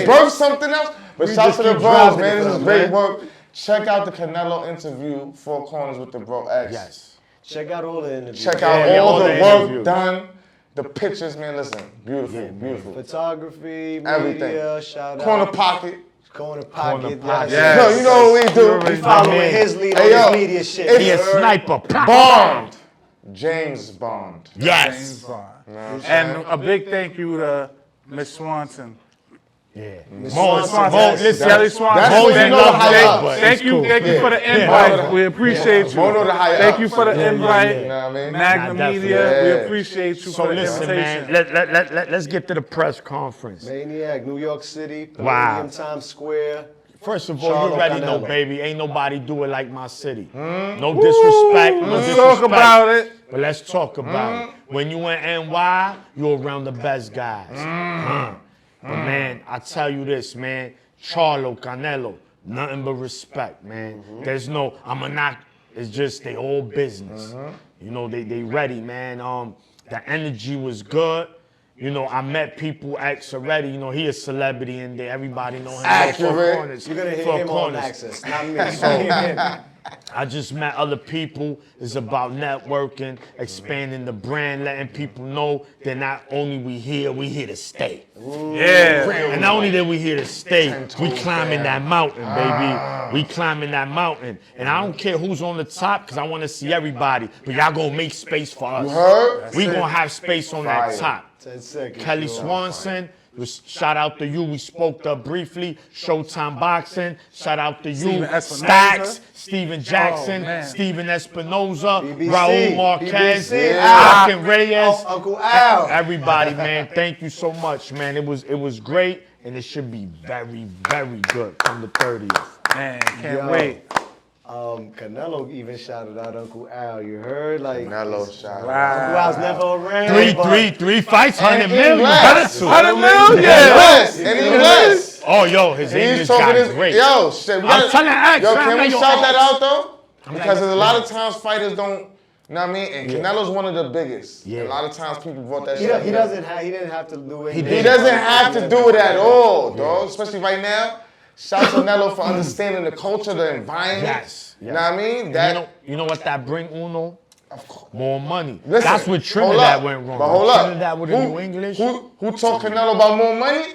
birthed something else. But shout just to the keep bros, dropping man. it, This is man. great work. Check out the Canelo interview, Four Corners with the Bro X. Yes. Check out all the interviews. Check out Yeah, all all the the work interviews. done. The pictures, man. Listen, beautiful, beautiful. Photography, Everything. media, shout Corner out. pocket. Corner pocket. pocket. Yes. No, you know what we do. We following man. his lead Hey, on yo, his media shit. if- Be a sniper. Bond. James Bond. Yes. And a big thank you to Miss Swanson. Yeah. Mo, listen, Kelly Swan. That's Mo, what you know the high up. Thank you for the invite. We appreciate you. Mo know the high up. Thank you for the invite. You know what I mean? Magnum Nah, Media, definitely. we appreciate you So for the listen, invitation. man, let's get to the press conference. Maniac, New York City, Wow. Palladium, Times Square. First of all, Charlo you already know, Canelo. baby, ain't nobody do it like my city. No disrespect, no Let's disrespect. talk about it. But let's talk about it. When you in NY, you're around the best guys. But man, I tell you this, man, Charlo, Canelo, nothing but respect, man. There's no, I'ma not, it's just they all business. You know, they ready, man. The energy was good. You know, I met people X already. You know, he a celebrity in there. Everybody know him. Accurate. You're gonna hit Four him corners. on Access, not me. So, I just met other people. It's about networking, expanding the brand, letting people know that not only we here to stay. Yeah. And not only that we here to stay, we climbing that mountain, baby. We climbing that mountain. And I don't care who's on the top, because I want to see everybody. But y'all gonna make space for us. Heard? We gonna have space on that Fire. top. 10 seconds. Kelly Swanson, shout out to you. We spoke up briefly. Showtime Boxing, shout out to you. Steven Espinoza. Stacks, Steven Jackson, man. Steven Espinoza, BBC, Raul Marquez, BBC, Akin Reyes, Uncle Al. everybody, man. Thank you so much, man. It was great, and it should be very, very good come the 30th. Man, can't Yo. wait. Canelo even shouted out Uncle Al. You heard? Like, Canelo shot. Uncle Al's never around. Three fights, 100 million. English. 100 million? Yes, and English. Oh, yo, his He's English talking got his great. yo shit. We I'm gotta, telling X, yo, I'm can like, we yo, shout that X. out though? Because there's a lot of times fighters don't. You know what I mean? And Canelo's one of the biggest. Yeah. A lot of times people brought that He shit. he doesn't have. He didn't have to do it. He He doesn't have to do it at all, dog. Especially right now. Shout out to Canelo for understanding the culture, the environment. Yes, You know what I mean? And That you know what that bring, Uno? More money. Listen, That's what hold Trinidad up. went wrong. But hold up. Trinidad with the New English. Who taught Canelo about more money?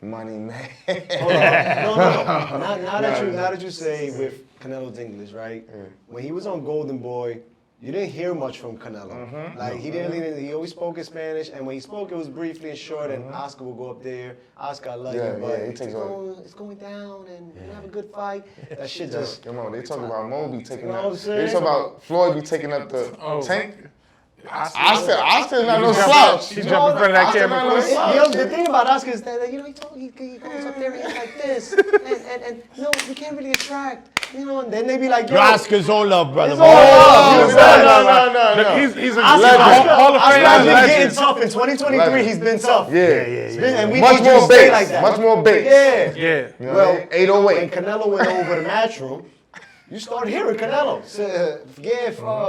Money, man. No. Now that you say with Canelo's English, right? When he was on Golden Boy, you didn't hear much from Canelo. Like he always spoke in Spanish, and when he spoke, it was briefly and short. And Oscar would go up there. Oscar, I love Yeah, you, but yeah, he takes over. it's going down, and you have a good fight. That shit just. Come on, they talk about Moby taking You know up. what I'm saying? They talk about Floyd be taking up the tank. Oscar Oscar not no jumping- slouch. He jumped in front of that Oscar camera. not no slouch. You know, the thing about Oscar is that, you know, he goes up there and he's like this, and no, he can't really attract, you know, and then they be like, yo, Your Oscar's all love, brother. It's all love. No. He's a Oscar, Hall of Fame Oscar's been legend. getting tough in 2023. Legend. He's been tough. Yeah. And we Much need you to more stay bass. like that. Much more bass. Yeah. Yeah. You know Well, what I mean? when 808. Canelo went over the Matchroom, you start hearing Canelo.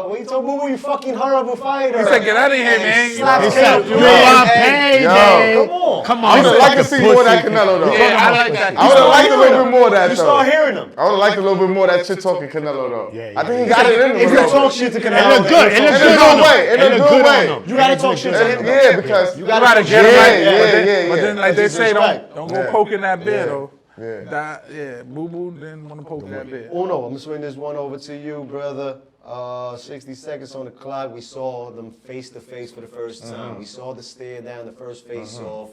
What you told Boo, you fucking horrible fighter. He said, get out of here, man. Slaps He Canelo. said, you Yeah. want Hey, payday. Come on. Come I on, would have you liked to fucking see more of that pussy. Canelo though. Yeah, I like that. I would have liked a little bit more of that You though. start hearing him. I would have liked a little bit more of that shit talking Canelo though. Yeah, I think he got it in him. If a you little talk bit. shit to It Canelo, look good. It then look you In a good on good way. him. In a It look good good way. on him. You gotta talk shit to him. Yeah, because You gotta get Yeah, him right. yeah. But then, like they say, Disrespect. don't go poking that bear, though. Yeah. Boo Boo didn't want to poke that bear. Uno, I'm gonna swing this one over to you, brother. 60 seconds on the clock. We saw them face to face for the first time. We saw the stare down, the first face off.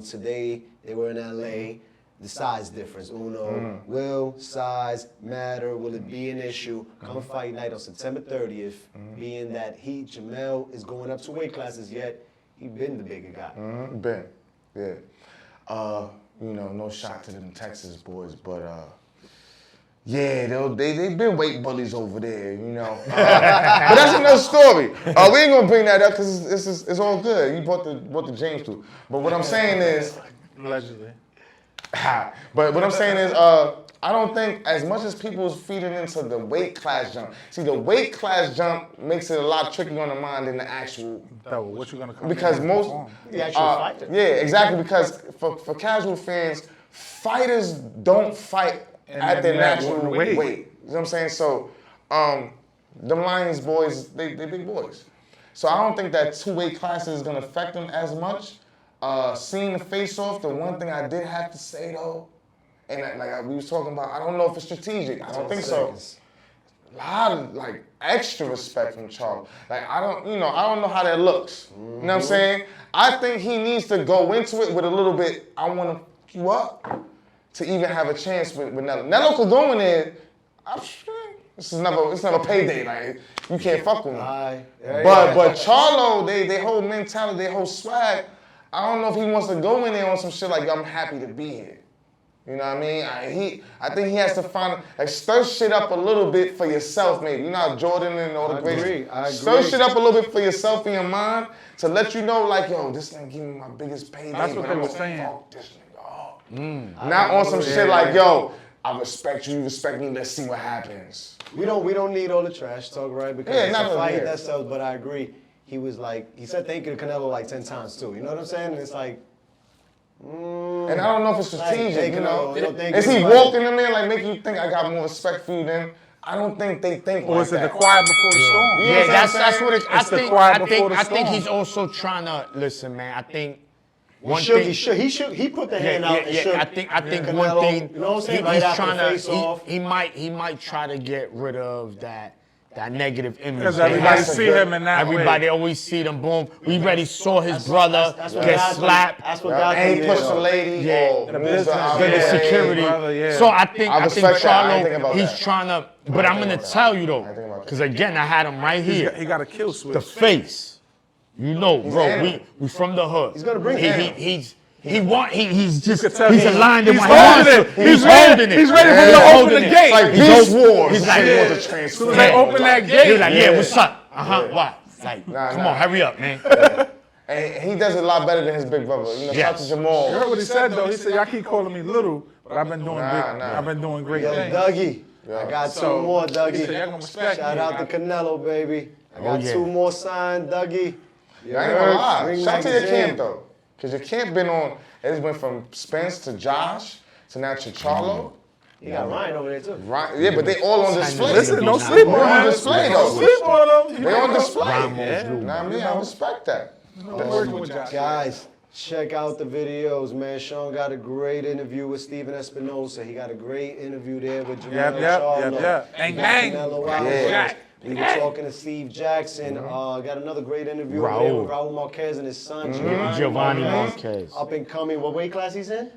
Today they were in LA. The size difference, Uno. Will size matter? Will it be an issue? Come fight night on September 30th. Being that Jamel is going up 2 weight classes, yet he been the bigger guy. Ben, yeah. You know, no shot to them Texas boys, but yeah, they've been weight bullies over there, you know. But that's another story. We ain't gonna bring that up because it's all good. You brought the James too. But what I'm saying is, Allegedly. but what I'm saying is, I don't think as much as people's feeding into the weight class jump. See, the weight class jump makes it a lot trickier on the mind than the actual. What you gonna come Because in and most, perform? The actual fighter. yeah, exactly. Because for casual fans, fighters don't fight at their natural weight. You know what I'm saying? So, the Lions boys, they big boys. So I don't think that 2 weight classes is gonna affect them as much. Seeing the face off, the one thing I did have to say though, and like we was talking about, I don't know if it's strategic. I don't think so. lot of like extra respect from Charlo. Like I don't know how that looks. You know what I'm saying? I think he needs to go into it with a little bit. I want to fuck you up to even have a chance with Nello. Nello could go in there. It's never payday. Like you can't fuck with him. But Charlo, they whole mentality, they whole swag. I don't know if he wants to go in there on some shit like I'm happy to be here. You know what I mean? I think he has to find stir shit up a little bit for yourself, maybe. You know how Jordan and all the greats. I agree. Stir shit up a little bit for yourself in your mind to let you know, like, yo, this nigga give me my biggest payday. That's what they were saying. Fuck this nigga up. Not on some shit like, yo, I respect you, you respect me. Let's see what happens. We don't need all the trash talk, right? Because it's a fight that sells. But I agree. He said thank you to Canelo like 10 times too. You know what I'm saying? And it's like. And I don't know if it's strategic, you know. Is he like, walking in there like making you think I got more respect for you than? I don't think they think Or like is it the that. quiet before the storm? Yeah, that's what it, I It's the think. quiet I before the think storm. he's also trying to listen, man. I think one He thing. shook. He put the hand out and shook. I think Canelo, one thing. You know what I'm saying? He's Right after trying the face to. off. He might try to get rid of that negative image. Because They everybody have- see him in that Everybody way. always see them. Boom. We already saw his brother That's what get God slapped. That's what God And he did, pushed though. the lady. Yeah. Oh, The moves business, her out The yeah. the way. security. brother, yeah. So I think respect that. I ain't think Charlo, about he's that. trying to. But I'm gonna tell you though, think about that. because again, I had him right here. He got a kill switch. The face. You know, bro, animal. we from the hood. He's gonna bring he, it. he's just could tell he's he's- aligned in he's what holding he it. wants. He's ready- holding it. he's ready for He's him to open holding the it. gate. It's like He's Beast open- Wars. he's like, He yeah. wants to As transfer. soon as they open that He gate, was like, yeah, what's up? What? Like, come nah. on, hurry up, man. And he does it a lot better than his big brother. You know, shout out to you Jamal. heard what he said though. He said, "Y'all keep calling me little, but I've been doing Nah. I've been doing great Yo, things." Dougie. I got So, two more, he said, Dougie. "Y'all gonna respect Shout me." out to Canelo, baby. I got yeah. two more signed, Dougie. You I ain't gonna heard? lie. Ring Shout out to your magazine. camp though. Because your camp been on, it's went from Spence to Josh to now to Charlo. You got Ryan over there too. Right? Yeah, but they all on display. Listen, don't sleep They on on him. display Don't though. sleep on him. They on display. Ramos You Drew. know what I mean? I respect that. Working with Josh. Guys, check out the videos, man. Sean got a great interview with Steven Espinosa. He got a great interview there with Jamal Charlo. Yep. Bang, We got bang. Canelo Yeah. Alvarez. We were talking to Steve Jackson. Got another great interview over there with Raul Marquez and his son, Giovanni Marquez. Up and coming. What weight class he's in?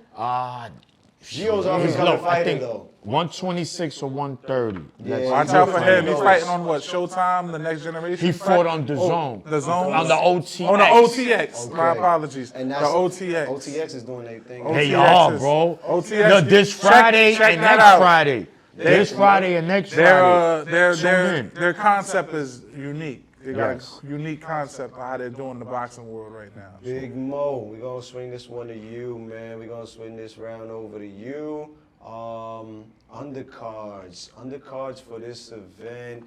Gio's He's up and low. coming I fighter, think though. 126 or 130. Yeah, Watch he's out a for fighter. him. He's fighting on what? Showtime, the next generation. He fought on the Zone. The Zone. On the OTX. On the OTX. My Okay. apologies. And the that's OTX. OTX is doing their thing. OTX. They are, bro. OTX. Yo, this Friday Check and that next out. Friday. This Friday and next Friday. Their concept is unique. They got Yes. a unique concept of how they're doing the boxing world right now. Big Mo, we're gonna swing this one to you, man. We're gonna swing this round over to you. Undercards for this event.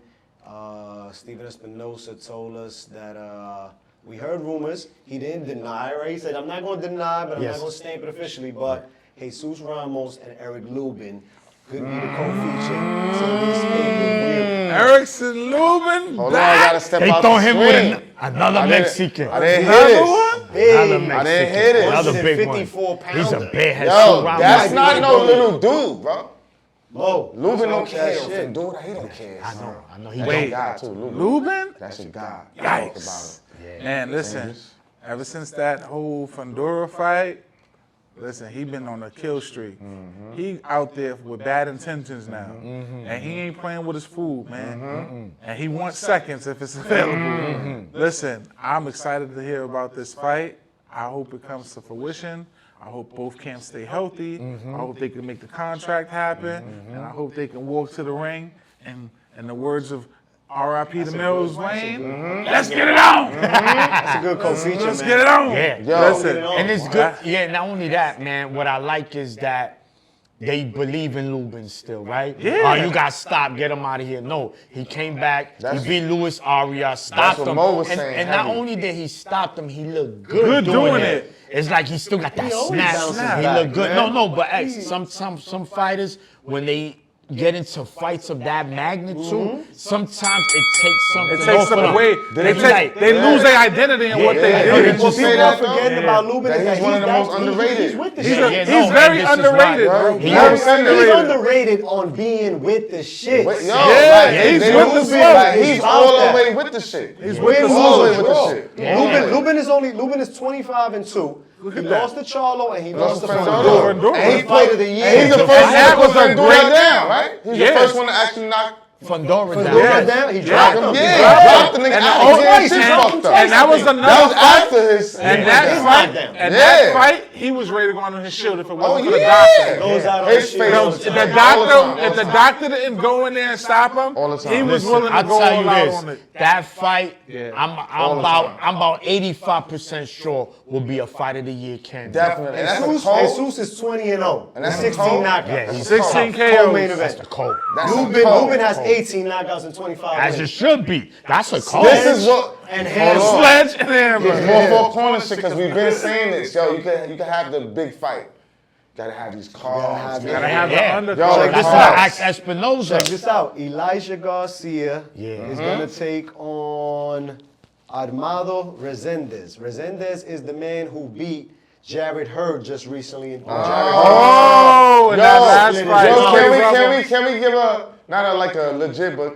Steven Espinosa told us that we heard rumors. He didn't deny, right? He said, I'm not gonna deny, but I'm Yes. not gonna stamp it officially. But Jesus Ramos and Eric Lubin could be the co-feature to this pay-per-view. Erickson Lubin Hold on, I back. gotta step They out throw the him screen. with another I didn't- Mexican. I didn't Another hear this. one? Another Big. I didn't hear this. Another big one. 154 He's a pounder. big head. Yo, that's not no little dude, bro. Mo, Lubin don't talk care. that shit. Dude, he don't care. I know. He That's Wait. your guy too, Lubin. Lubin? That's your guy. Yikes. Man, listen. Ever since that whole Fundora fight, listen, he been on a kill streak. He out there with bad intentions now. And he ain't playing with his food, man. And he wants seconds if it's available. Listen, I'm excited to hear about this fight. I hope it comes to fruition. I hope both camps stay healthy. I hope they can make the contract happen. And I hope they can walk to the ring and, in the words of R.I.P. to Mills Wayne, let's get it on. That's a good co-feature, Let's man. get it on. Yeah. Yo. Listen, And it's good. Yeah, not only that, man. What I like is that they believe in Lubin still, right? Yeah. Oh, you got stopped. Get him out of here. No, he came back. That's- He beat Luis Aria. Stopped what him. Mo was and saying, and not heavy. only did he stop him, he looked Good good doing it. It's like he still got that always snap. bounces He back, looked good. man. No, but hey, some fighters when they get into fights of that magnitude, sometimes it takes something. It takes them away. They lose their identity in what they do. What people are forgetting about Lubin is that he's one of the most underrated. He's with the He's shit. very underrated, bro. He's Very underrated. underrated on being with the shit. Yo, Yeah, he's they with the lose it, smoke. like, he's About all that. the way with the shit. He's Win, with the lose, all the or way with draw. the shit. Lubin is 25-2. He lost to Charlo and he lost to Fandora. Fandora. And he fight of the year. And he's the first And that one was to a do great- that down, right? He's the Yes. first one to actually knock Fandora down. Fandora down. He dropped him. Yeah, he dropped the nigga And out. the He old getting shit and- fucked up. and that was That another was fight. after his. And He's that fight, knockdown. and Yeah. that fight, he was ready to go on his shield if it Oh wasn't for the yeah. doctor. Goes out on His his face. shield. all If the the time. doctor didn't go in there and stop him, All the time. he was Listen, willing to I'll go tell all you out this. on it. That fight, Yeah. I'm about 85% sure will be a fight of the year candidate. Definitely. And that's a Jesus cold. Jesus is 20-0. And that's a 16 cold. knockouts. Yeah, he's 16 Co-main KOs. event. the cold. That's a Lubin cold. has 18 knockouts and 25 As it wins. should be. That's a cold. This is what. And Hold hands on. Sledge and hammer. More four corner shit because we've been saying this. Yo, you can have the big fight. Gotta have these cards. Gotta have the Yeah. undercard. Yo, Check That's this why out. I asked Espinoza. Check this out. Elijah Garcia Yeah. is going to take on Armando Resendez. Resendez is the man who beat Jared Hurd just recently. Jared Oh, and that last Yo, fight. can we give a not a like a legit but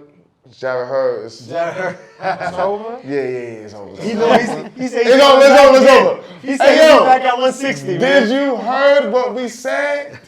Jared Hurd is Jared Hurd. It's over. yeah, it's over. He know he said It's over, it's over. He said Hey, he'll yo, be back at 160. Did man. you heard what we said?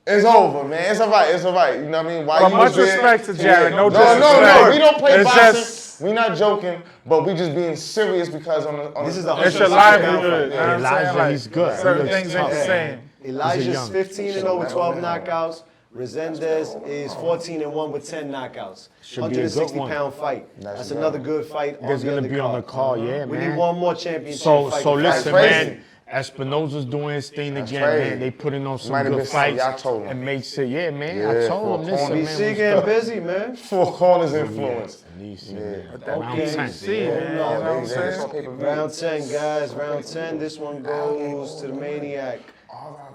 It's over, man. It's alright. It's alright. You know what I mean? Why But you much was there- respect to Jared. No No, disrespect. we don't play It's boxing. just- We not joking, but we just being serious because on This is the a It's your 160 livelihood. pound You know what I'm saying? Elijah, Like, he's good. Certain He things looks ain't the tough. same. Elijah's young. 15-0 with 12 knockouts. Resendez is 14-1 with 10 knockouts. Should be a good 160-pound fight. That's good. another good fight. There's on going the to be on the undercard. call, yeah, We man. need one more championship So fight. listen, crazy. man. Espinoza's doing his thing again, crazy. man. They putting on some Might have good been something fights y'all told him. and makes it, yeah, man. Yeah, I told him, for listen, corners. man. BC getting busy, man. four corners influence. Round Okay. 10. See, man. You know what I'm saying? Round 10, guys. Round 10. This one goes to the Maniac.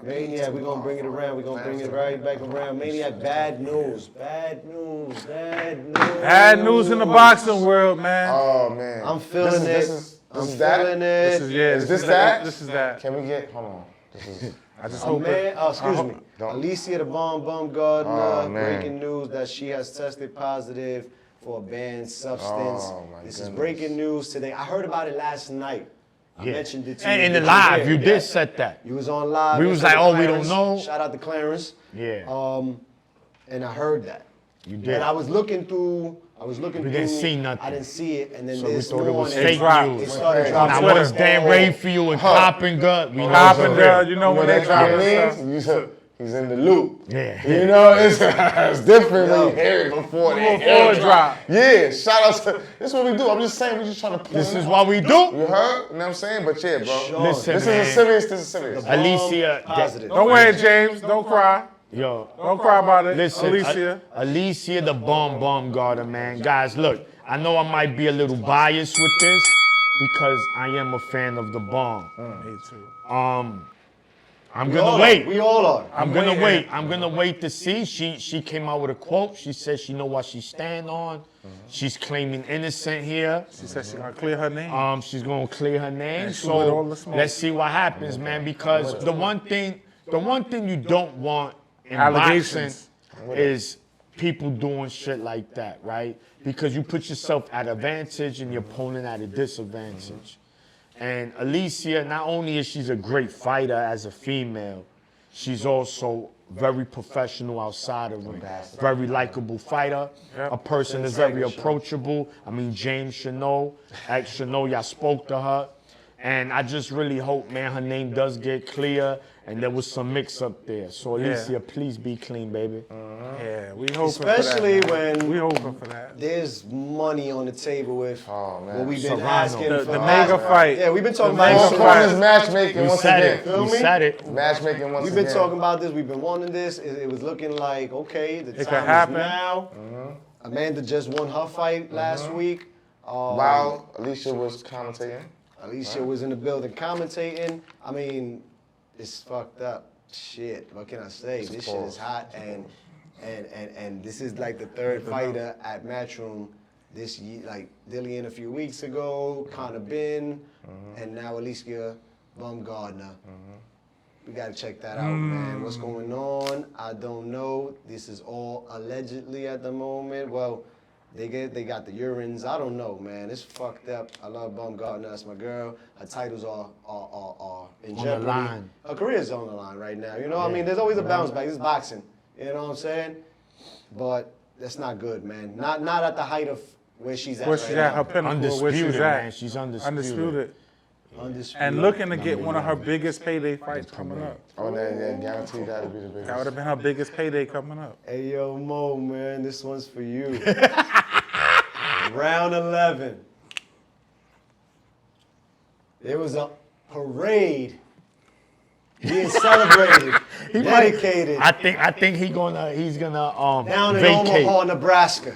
Maniac, we're going to bring it around. We're going to bring it right back around. Maniac, bad news. Bad news. Bad news. Bad news in the boxing world, man. Oh man, I'm feeling This I'm is that. feeling This it. is yeah. Is this that? This is that. Can we get? Hold on. This is. I just Oh, hope man, it. excuse me. Don't. Alicia the Bomb Gardner, Oh, man. breaking news that she has tested positive for a banned substance. Oh, my This is goodness. breaking news today. I heard about it last night. I mentioned it to you. And in the Did live, hear you it? did set that. You was on live. We was yesterday, like, oh, we don't Clarence. know. Shout out to Clarence. Yeah. And I heard that. You did. And I was looking through. We didn't see nothing. I didn't see it, and then So we this thought it was morning, fake dropped. news. It started Hey, dropping. Now, Twitter. once Dan ready for you and Cop and Gut, we know Cop it's and real. Gut, you know when they drop that it stuff. He's in the loop. Yeah. You know, it's different when you hear it before the Before it drop. Yeah, shout out to. This is what we do. I'm just saying, we just trying to. Pull This it is out. what we do. You heard? You know what I'm saying? But yeah, bro. Sure. Listen, This man. is serious. This is serious. Alicia, Positive. Don't worry, James. Don't cry. yo, Don't cry about it. listen, Alicia. Alicia the bomb guarder, man. Guys, look, I know I might be a little biased with this because I am a fan of the bomb. Me too. I'm gonna wait. We all are. I'm gonna waiting. wait. I'm gonna wait to see. She came out with a quote. She said she know what she stand on. She's claiming innocent here. She said she's gonna clear her name. She's gonna clear her name. And she with all So the smoke. let's see what happens, man. Because the one thing you don't want in Allegations. boxing is people doing shit like that, right? Because you put yourself at advantage and your opponent at a disadvantage. And Alicia, not only is she a great fighter as a female, she's also very professional outside of ring. Very likable fighter. Yep. A person that's very approachable. I mean, James Chanot, y'all spoke to her. And I just really hope, man, her name does get clear and there was some mix up there. So Alicia, please be clean, baby. Yeah, we hoping Especially for that. when We hoping for that. there's money on the table with Oh, man. what we've been Serrano. asking The for. mega fight. Yeah, we've been talking The about mega Four this. fight. corners matchmaking You once said again. it. Feel You me? said it. Matchmaking once We've again. been talking about this. We've been wanting this. It was looking like, okay, the could time happen. is now. Amanda just won her fight last week. While Alicia was commentating. Alicia was in the building commentating. I mean, it's fucked up. Shit, what can I say? This shit is hot, and And this is like the third fighter at Matchroom this year. Like Dillian a few weeks ago, Conor Ben, and now Alicia Baumgardner. We gotta check that out, man. What's going on? I don't know. This is all allegedly at the moment. Well, they got the urines. I don't know, man. It's fucked up. I love Baumgardner. That's my girl. Her titles are in jeopardy. On the line. Her career's on the line right now. You know what I mean? There's always a bounce back. It's boxing. You know what I'm saying? But that's not good, man. Not at the height of where she's at. Where right she's now. at, her pinnacle, where she's Undisputed, at. man. She's undisputed. Undisputed. Undisputed. And looking to get one of her biggest payday fights coming up. Oh, yeah, guaranteed that'll be the biggest. That would have been her biggest payday coming up. Hey, yo, Mo, man, this one's for you. Round 11. There was a parade being celebrated, dedicated I think he's gonna down in vacate. Omaha, Nebraska.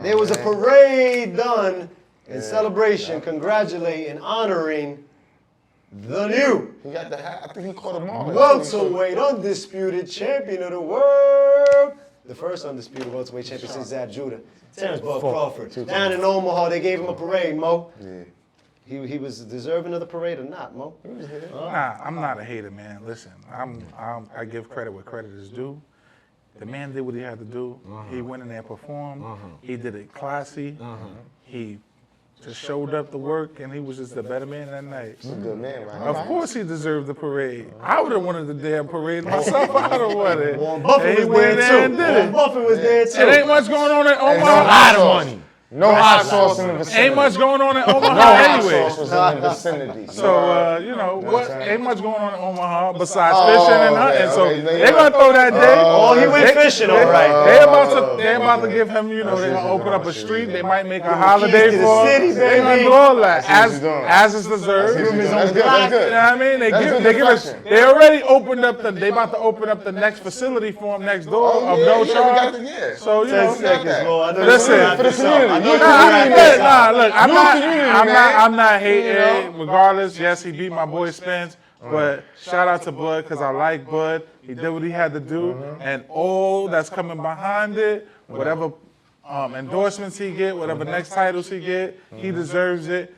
There was a parade done in celebration, congratulating, honoring the new He got the hat. I think he caught him all. welterweight undisputed champion of the world. The first undisputed welterweight champion since Zab Judah, Terrence Bud Crawford. Down in Omaha, they gave him a parade, Mo. Yeah. He was deserving of the parade or not, Mo? Nah, I'm not a hater, man. Listen, I give credit where credit is due. The man did what he had to do. He went in there and performed. He did it classy. He just showed up to work, and he was just a better man that night. He's a good man, right? Of course he deserved the parade. I would have wanted the damn parade myself. I would have wanted it. Warren Buffett And he was there went there and too. did Warren it. Buffett was there too. It ain't much going on in And Omaha. no hot lot of sauce. money. No hot sauce in the vicinity. Ain't much going on in No Omaha hot anyway. sauce was in the vicinity. So, you know, what? Ain't much going on in Omaha besides Oh, fishing and okay, hunting. So okay. they're going to throw that day. Oh, he went fishing, all right. They're about to give him, you know, they're going to open up a street. They might make a holiday keys to the for city, him. They're going baby. to do all that That's what he's doing. as is deserved. That's You good. know That's good. what I mean? They give us. They already opened up they about to open up the next facility for him next door Oh, of yeah, no yeah, we charge. got the- yeah. So, you 10 know. seconds, Mo. I know Listen, you were for the this up. I know community. you were at this up. Look, community, man. I'm not hating. You know? Regardless, yes, he beat my boy Spence, but shout out to Bud because I like Bud. He did what he had to do, and all that's coming behind it, whatever endorsements he get, whatever next titles he get, he deserves it.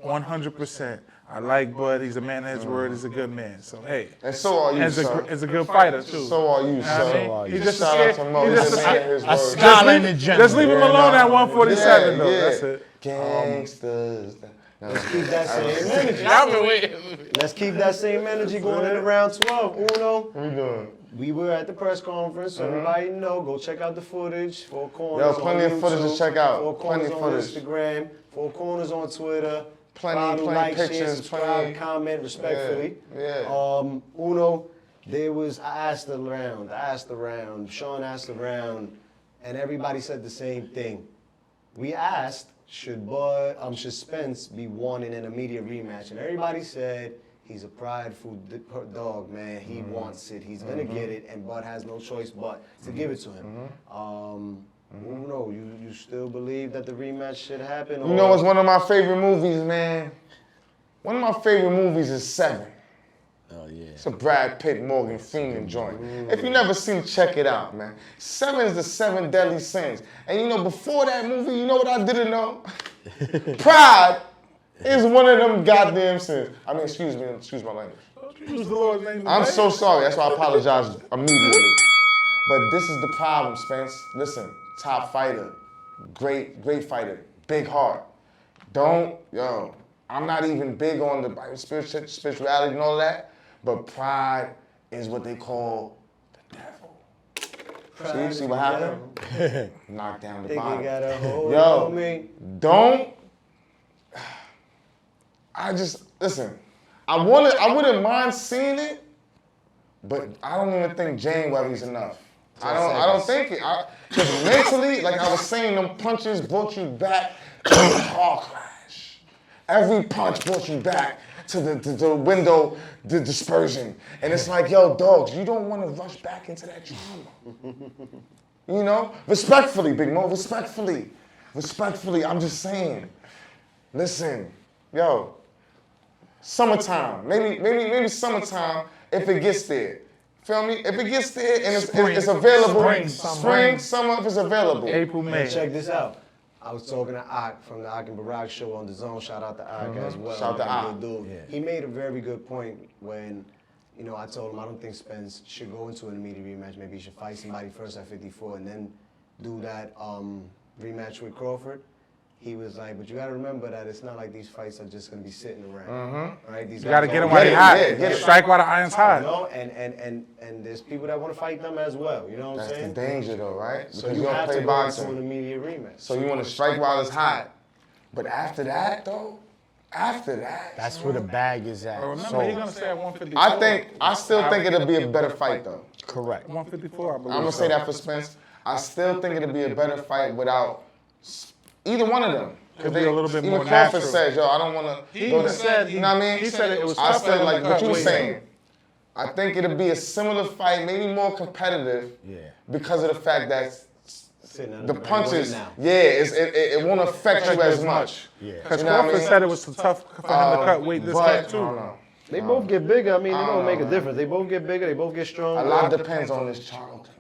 100%. I like Bud. He's a man of his word. He's a good man. So hey, And so are you, and son. he's a good fighter too. So are you, You know what I son. mean? He's just a Shout out scared. to Mo. He's just He's a a man of scared. his A word. scholar and a gentleman. Just leave him alone at 147 though. That's it. Gangsters. Let's keep that same energy. I've been waiting. Let's keep that same energy going into round 12. Uno. What we doing? We were at the press conference, so everybody know. Go check out the footage. Four Corners Yo, plenty on of footage to YouTube, check out. Four Plenty Corners of on footage. Instagram. Four Corners on Twitter. Plenty Follow, like, share, pictures, subscribe, plenty. comment respectfully. Yeah. Uno, I asked around, Sean asked around, and everybody said the same thing. We asked, should Spence be wanting an immediate rematch? And everybody said, he's a prideful dog, man. He wants it. He's gonna get it, and Bud has no choice but to give it to him. Uno, you still believe that the rematch should happen? You know what's one of my favorite movies, man? One of my favorite movies is Seven. Oh yeah. It's a Brad Pitt, Morgan Freeman joint. If you never seen it, check it out, man. Seven is the 7 deadly sins. And you know, before that movie, you know what I didn't know? Pride is one of them goddamn sins. I mean, excuse my language. Use the Lord's name. I'm so sorry. That's why I apologize immediately. But this is the problem, Spence. Listen, top fighter, great fighter, big heart. I'm not even big on the spirituality and all that, but pride is what they call the devil. See what happened? Knock down the Think bottom. you got a hold Yo, on me? Listen, I wouldn't mind seeing it, but I don't even think January's enough. I don't think it. Because mentally, like I was saying, them punches brought you back to the car crash. Every punch brought you back to the window, the dispersion. And it's like, yo, dogs, you don't want to rush back into that drama. You know? Respectfully, Big Mo, respectfully. Respectfully, I'm just saying. Listen, yo, summertime, maybe summertime, if it gets there. Feel me? If it gets there and it's available, Spring, summer, if it's available. April, May. Check this out. I was talking to Ak from the Ak and Barack show on the Zone. Shout out to Ak as well. Shout out to Ak. Good dude. He made a very good point when, you know, I told him I don't think Spence should go into an immediate rematch. Maybe he should fight somebody first at 54 and then do that rematch with Crawford. He was like, but you got to remember that it's not like these fights are just going to be sitting around, right? These You got to guys get them are- while they're hot. Get it. Strike while the iron's hot. You know, and there's people that want to fight them as well. You know what I'm That's the saying? danger though, right? So Because you don't have play to go into an boxing. immediate rematch. So you want to strike while it's hot. But after that though, That's where the bag is at. Remember, So, he's gonna say at 154. I still think it'll be a better fight though. correct. 154. I believe. I'm gonna say that for Spence. I still think it'll be a better fight without either one of them. It'll be a little bit even more Crawford natural. said, yo, I don't want to. He even said, you know what I mean? he said it was I tough still for him like to what cut you were weight. saying. I think it'll be a similar fight, maybe more competitive, because of the fact that Sitting at the a weight punches, now. it won't affect you as much. Because You know what I Crawford mean? said it was tough for him to cut weight this But, time I don't too. know. They both get bigger. I mean, it don't make a difference. They both get bigger. They both get stronger. A lot depends on this Charlo Canelo.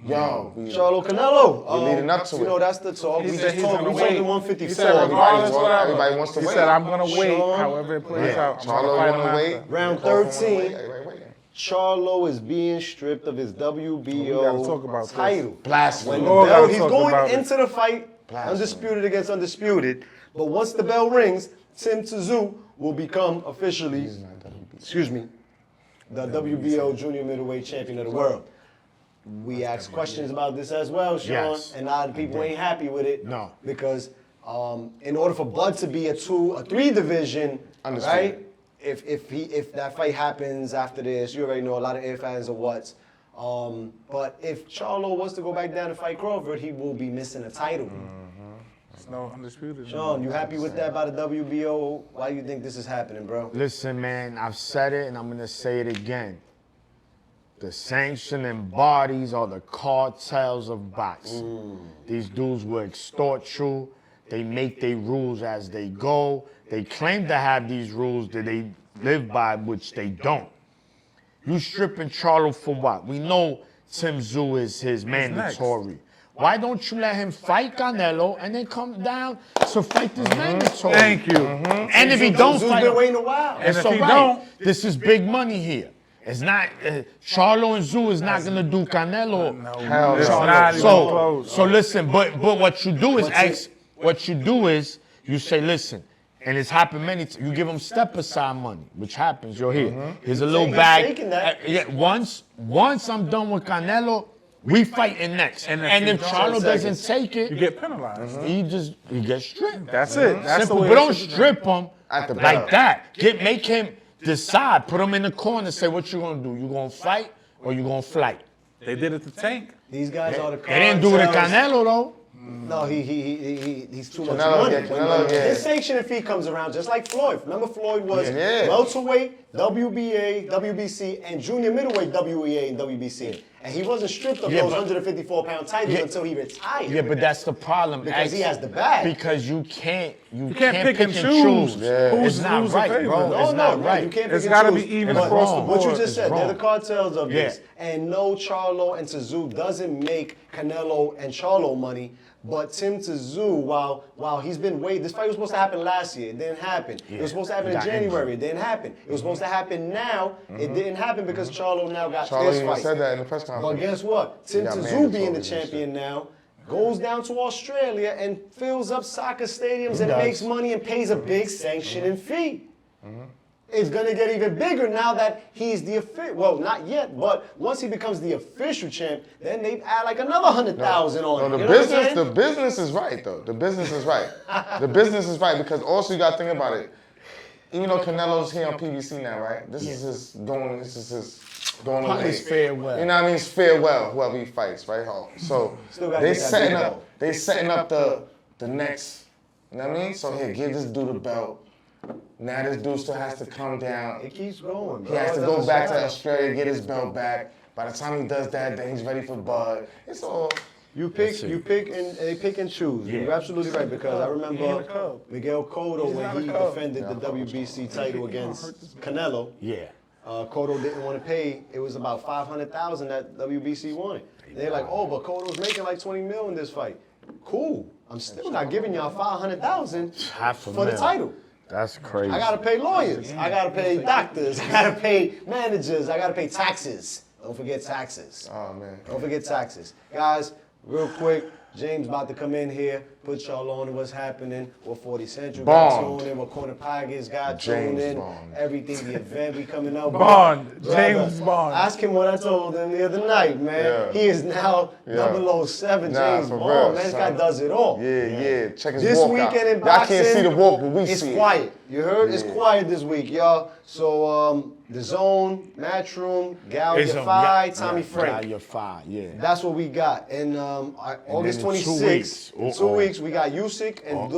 Yo, Charlo Canelo. You're leading up to you it. know, that's the talk. He We said just he's talked. gonna We wait. talking He 154. said regardless, whatever. everybody wants to He wait. said, I'm going to wait, Sean. however it plays out. I'm gonna Charlo fight want him to wait. after. Round Crawford wanna 13. wait. Charlo is being stripped of his We gotta talk about WBO this. title. Blasphemy. When the We all bell, gotta he's talk going about it. into the fight, Blasphemy. undisputed against undisputed. But once the bell rings, Tim Tszyu will become officially, the WBO junior middleweight champion of the world. We asked questions about this as well, Sean, Yes. and a lot of people ain't happy with it. No. Because in order for Bud to be a 3 division, Understood. right? If that fight happens after this, you already know a lot of ifs, ands, and whats. But if Charlo was to go back down and fight Crawford, he will be missing a title. It's no undisputed. Sean, you happy with that by the WBO? Why do you think this is happening, bro? Listen, man, I've said it and I'm gonna say it again. The sanctioning bodies are the cartels of boxing. These dudes will extort you. They make their rules as they go. They claim to have these rules that they live by, which they don't. You stripping Charlo for what? We know Tim Tszyu is his mandatory. Why don't you let him fight Canelo and then come down to fight this mandatory? Thank you. And if he don't Tszyu's fight, been waiting a while. And it's if all he right. don't- This is big money here. It's not Charlo and Tszyu is not gonna do Canelo. Hell It's no. not even So close. listen, but what you do is ask. What you do is you say, listen, and it's happened many times. You give them step aside money, which happens. You're here. Here's a little He's bag. taking that. Yeah, once I'm done with Canelo, we fighting next. And And if if you Charlo don't- doesn't take You it, get penalized. he gets stripped. That's it. That's Simple, the way but it don't should be strip him At the like bell. that. Make him decide. Put him in the corner. Say what you gonna do. You gonna fight or you gonna flight? done. They did it to Tank. These guys are the They didn't do it to cartels. Canelo though. No, he's too much Canelo, money. yeah, Canelo, yeah. His sanctioning fee comes around just like Floyd. Remember Floyd was Yeah. welterweight, WBA, WBC, and junior middleweight WEA and WBC. And he wasn't stripped of Yeah, those but- 154-pound titles Yeah. until he retired. Yeah, but that's the problem. Because he has the bag. Because you can't pick and choose. Yeah. It's not who's right, in bro. favor. No, It's no, not no, right. you can't It's pick gotta and be choose. even But across the What you board. just It's said, they're wrong. the cartels of Yeah. this. And no, Charlo and Tszyu doesn't make Canelo and Charlo money. But Tim Tszyu, while he's been waiting, this fight was supposed to happen last year. It didn't happen. It was supposed to happen in Got January. It didn't happen. It was supposed to happen now. It didn't happen because Charlo now got Charlo this even fight. said that in the press But conference. guess what? Tim got Tszyu mandatory being the and shit. champion now goes down to Australia and fills up soccer stadiums and does. makes money and pays a big sanctioning fee. It's gonna get even bigger now that he's the official. Well, not yet, but once he becomes the official champ, then they add like another 100,000 on No, it. the You know what I'm business, saying? the business is right though. The business is right. The business is right because also you got to think about it. Even though Canelo's here on PBC now, right? This is his going Probably away. his farewell. You know what I mean? It's farewell, whoever he fights, right? So Still gotta they get that setting big up, belt. they setting up the next. You know what I mean? So here, give this dude the belt. Now this dude still has to come down. It keeps going, bro. He has to It go doesn't back to stop. Australia, get his belt back. By the time he does that, then he's ready for Bud. It's all. You pick and they pick and choose. You're absolutely right because I remember Miguel Cotto when he defended the WBC title against Canelo. Yeah. Cotto didn't want to pay. It was about $500,000 that WBC wanted. They're like, oh, but Cotto's making like 20 mil in this fight. Cool. I'm still not giving y'all $500,000 for the title. That's crazy. I gotta pay lawyers. I gotta pay doctors. I gotta pay managers. I gotta pay taxes. Don't forget taxes. Oh, man. Don't forget taxes. Guys, real quick, James about to come in here, put y'all on to what's happening. What 40 Central got tuned in, what Corner Pockets got tuned in. Everything, the event we coming out. Bond, James Bond. Ask him what I told him the other night, man. Yeah. He is now 007 James for Bond. real, Man, this son. guy does it all. Yeah. Check his This walk weekend out. in boxing, Y'all can't see the walk, but we it's see quiet. You heard? Yeah. It's quiet this week, y'all. So, The Zone, Matchroom, Gal Yafai, Tommy Frank. Gal Yafai, yeah. That's what we got. And August then in 26th, 2 weeks, in 2 weeks, we got Usyk and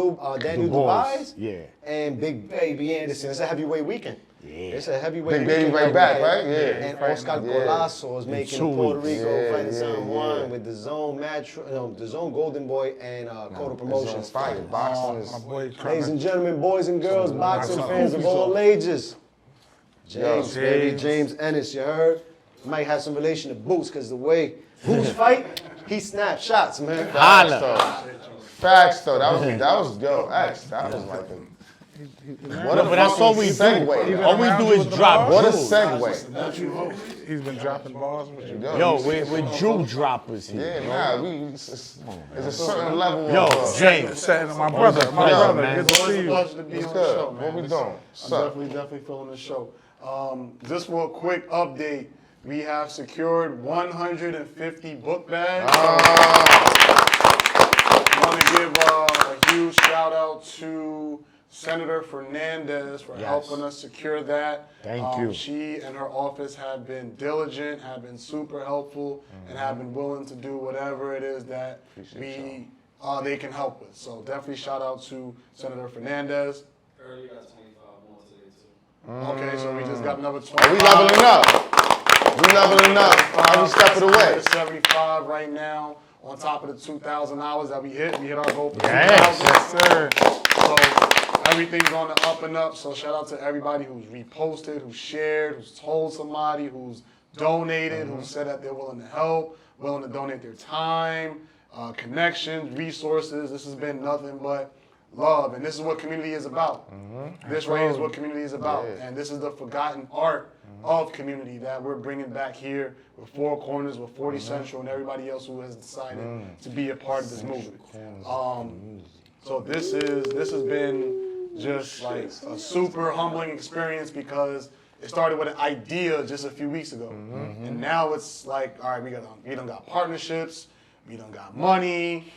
Daniel Dubois, Dubois. yeah. And Big Baby Anderson. It's a heavyweight weekend. Yeah. It's a heavyweight Big weekend. Baby right back, right? Yeah. And Oscar Golasso is making 2 Puerto weeks. Rico fighting someone with the Zone The Zone Golden Boy and Cotto Promotions. Fire. Boxing is. My boy Ladies and gentlemen, boys and girls, boxing Boxing. fans of all ages. James, Yo, baby, James. James Ennis, you heard? Might have some relation to Boots, because the way Boots fight, he snaps shots, man. Facts though. That was yo. X. That was like a. What a But that's all we do. segue. All we do is drop What a jewels. segue. He's been dropping balls with you. Yo, we're jewel droppers here. Yeah, nah. It's a certain level. Yo, of, James. My brother, my Yo, brother. man. Good to see It's a you. pleasure to be What's on good? the show, man. What we doing? What's I'm up? definitely feeling the show. Just for a quick update, we have secured 150 book bags. I want to give a huge shout out to Senator Fernandez for helping us secure that. Thank you. She and her office have been diligent, have been super helpful, and have been willing to do whatever it is that they can help with. So definitely shout out to Senator Fernandez. Earlier got 25 more today too. Okay, so we just got another 25. We leveling up. We leveling up. Every step of the way. 75 right now. On top of the $2,000 that we hit our goal for Yes. 2,000. Yes, sir. So everything's on the up and up. So shout out to everybody who's reposted, who's shared, who's told somebody, who's donated, who said that they're willing to help, willing to donate their time, connections, resources. This has been nothing but love, and this is what community is about. This right here is what community is about, and this is the forgotten art of community that we're bringing back here with Four Corners, with 40 Central, and everybody else who has decided to be a part of this movement. So this has been just like a super humbling experience because it started with an idea just a few weeks ago, and now it's like, all right, we done got partnerships, we done got money.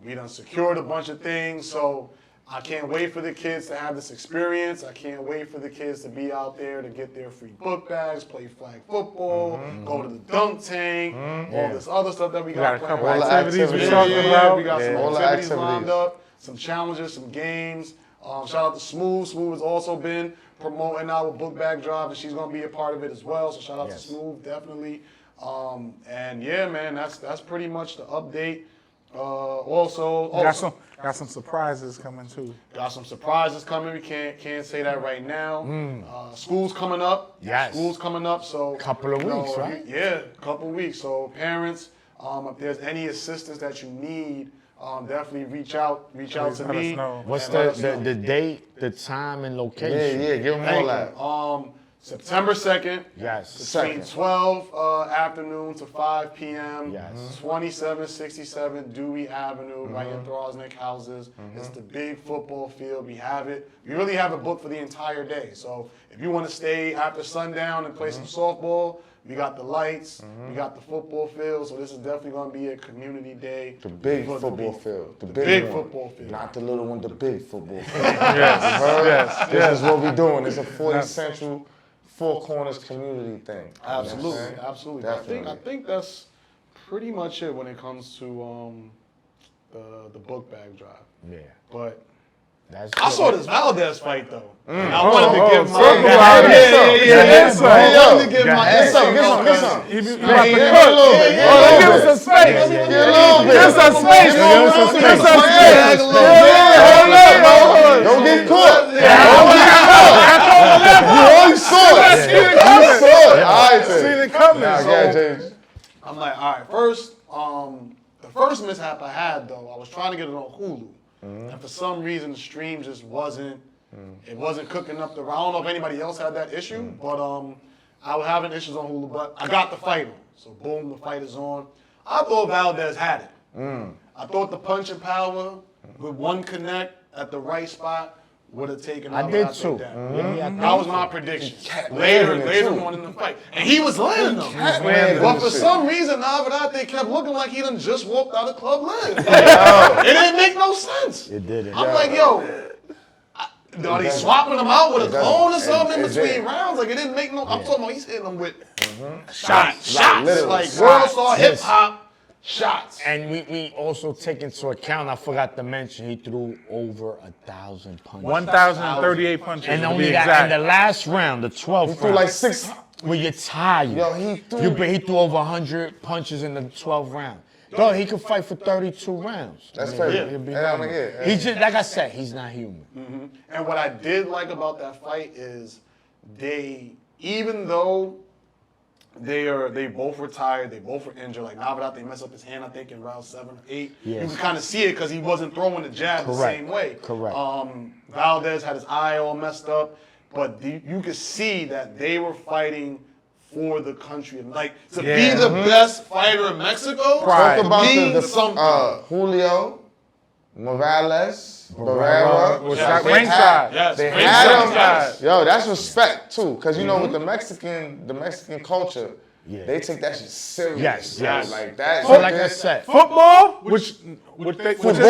We done secured a bunch of things, so I can't wait for the kids to have this experience. I can't wait for the kids to be out there to get their free book bags, play flag football, go to the dunk tank, all this other stuff that we got got a couple planned. activities we Yeah, talking about. we got some All the activities activities. lined up, some challenges, some games. Shout out to Smooth. Smooth has also been promoting our book bag drive, and she's gonna be a part of it as well. So shout out to Smooth, definitely. And yeah, man, that's pretty much the update. Got some surprises coming too. Got some surprises coming. We can't say that right now. School's coming up. Yes. School's coming up. So Couple of weeks, right? Yeah, couple of weeks. So parents, if there's any assistance that you need, definitely reach out to Let us me. know. What's and let us know. the date, the time, and location? Yeah, give them all that. September 2nd. Yes. Between 12 afternoon to 5 p.m. Yes. 2767 Dewey Avenue, right in Throsnick Houses. It's the big football field. We have it. We really have it booked for the entire day. So if you want to stay after sundown and play some softball, we got the lights, we got the football field. So this is definitely going to be a community day. The big for the football people. field. The Big one. football field. Not the little one, the big football field. Yes. This is what we're doing. It's a 40 Central, Four Corners community thing. Absolutely, You know what I'm saying? absolutely. Definitely. I think that's pretty much it when it comes to the book bag drive. Yeah. But That's I good. saw this Valdez fight though. And I wanted to give my talk about it. I wanted to give my Get insight. some, get some. You Yeah, about to yeah, cook. a little bit. Oh, let's give us some space. Get a little bit. Give us some space. Give us some Give us some space. space. Hold up. Don't get caught. Don't get caught. You already saw it. right, first, the first mishap I had though, I was trying to get it on Hulu, and for some reason the stream just wasn't. It wasn't cooking up the. I don't know if anybody else had that issue, but I was having issues on Hulu. But I got the fight on, so boom, the fight is on. I thought Valdez had it. I thought the punching power with one connect at the right spot would have taken. I did too. That was my prediction. Later on in the fight, and he was landing them. But for some reason, Navarrete kept looking like he done just walked out of Club Live. It didn't make no sense. It didn't. I'm like, yo. Are they swapping them out with a clone or something in between rounds? Like, it didn't make no. I'm talking about he's hitting them with shots. Like world star hip hop shots. And we also take into account, I forgot to mention, he threw over 1,000 punches. 1,038 punches. And to only be that, exact. in the last round, the 12th He threw round, like 6. where you're tired. Yo, he He threw over 100 punches in the 12th round. Dog, he could fight for 32 rounds. That's crazy. He's just, like I said, he's not human. And what I did like about that fight is even though they both were tired, they both were injured. Like Navarrete messed up his hand, I think, in round 7 or 8. Yes. You can kind of see it because he wasn't throwing the jab the same way. Correct. Valdez had his eye all messed up, but you could see that they were fighting for the country, like to be the best fighter in Mexico. Talk about means something. Julio, Morales, Barrera, Ringside. Yes, they ringside. had them. Yo, that's respect too, because you know with the Mexican culture, they take that shit serious. Yes. Like that. So like I said, Football, which is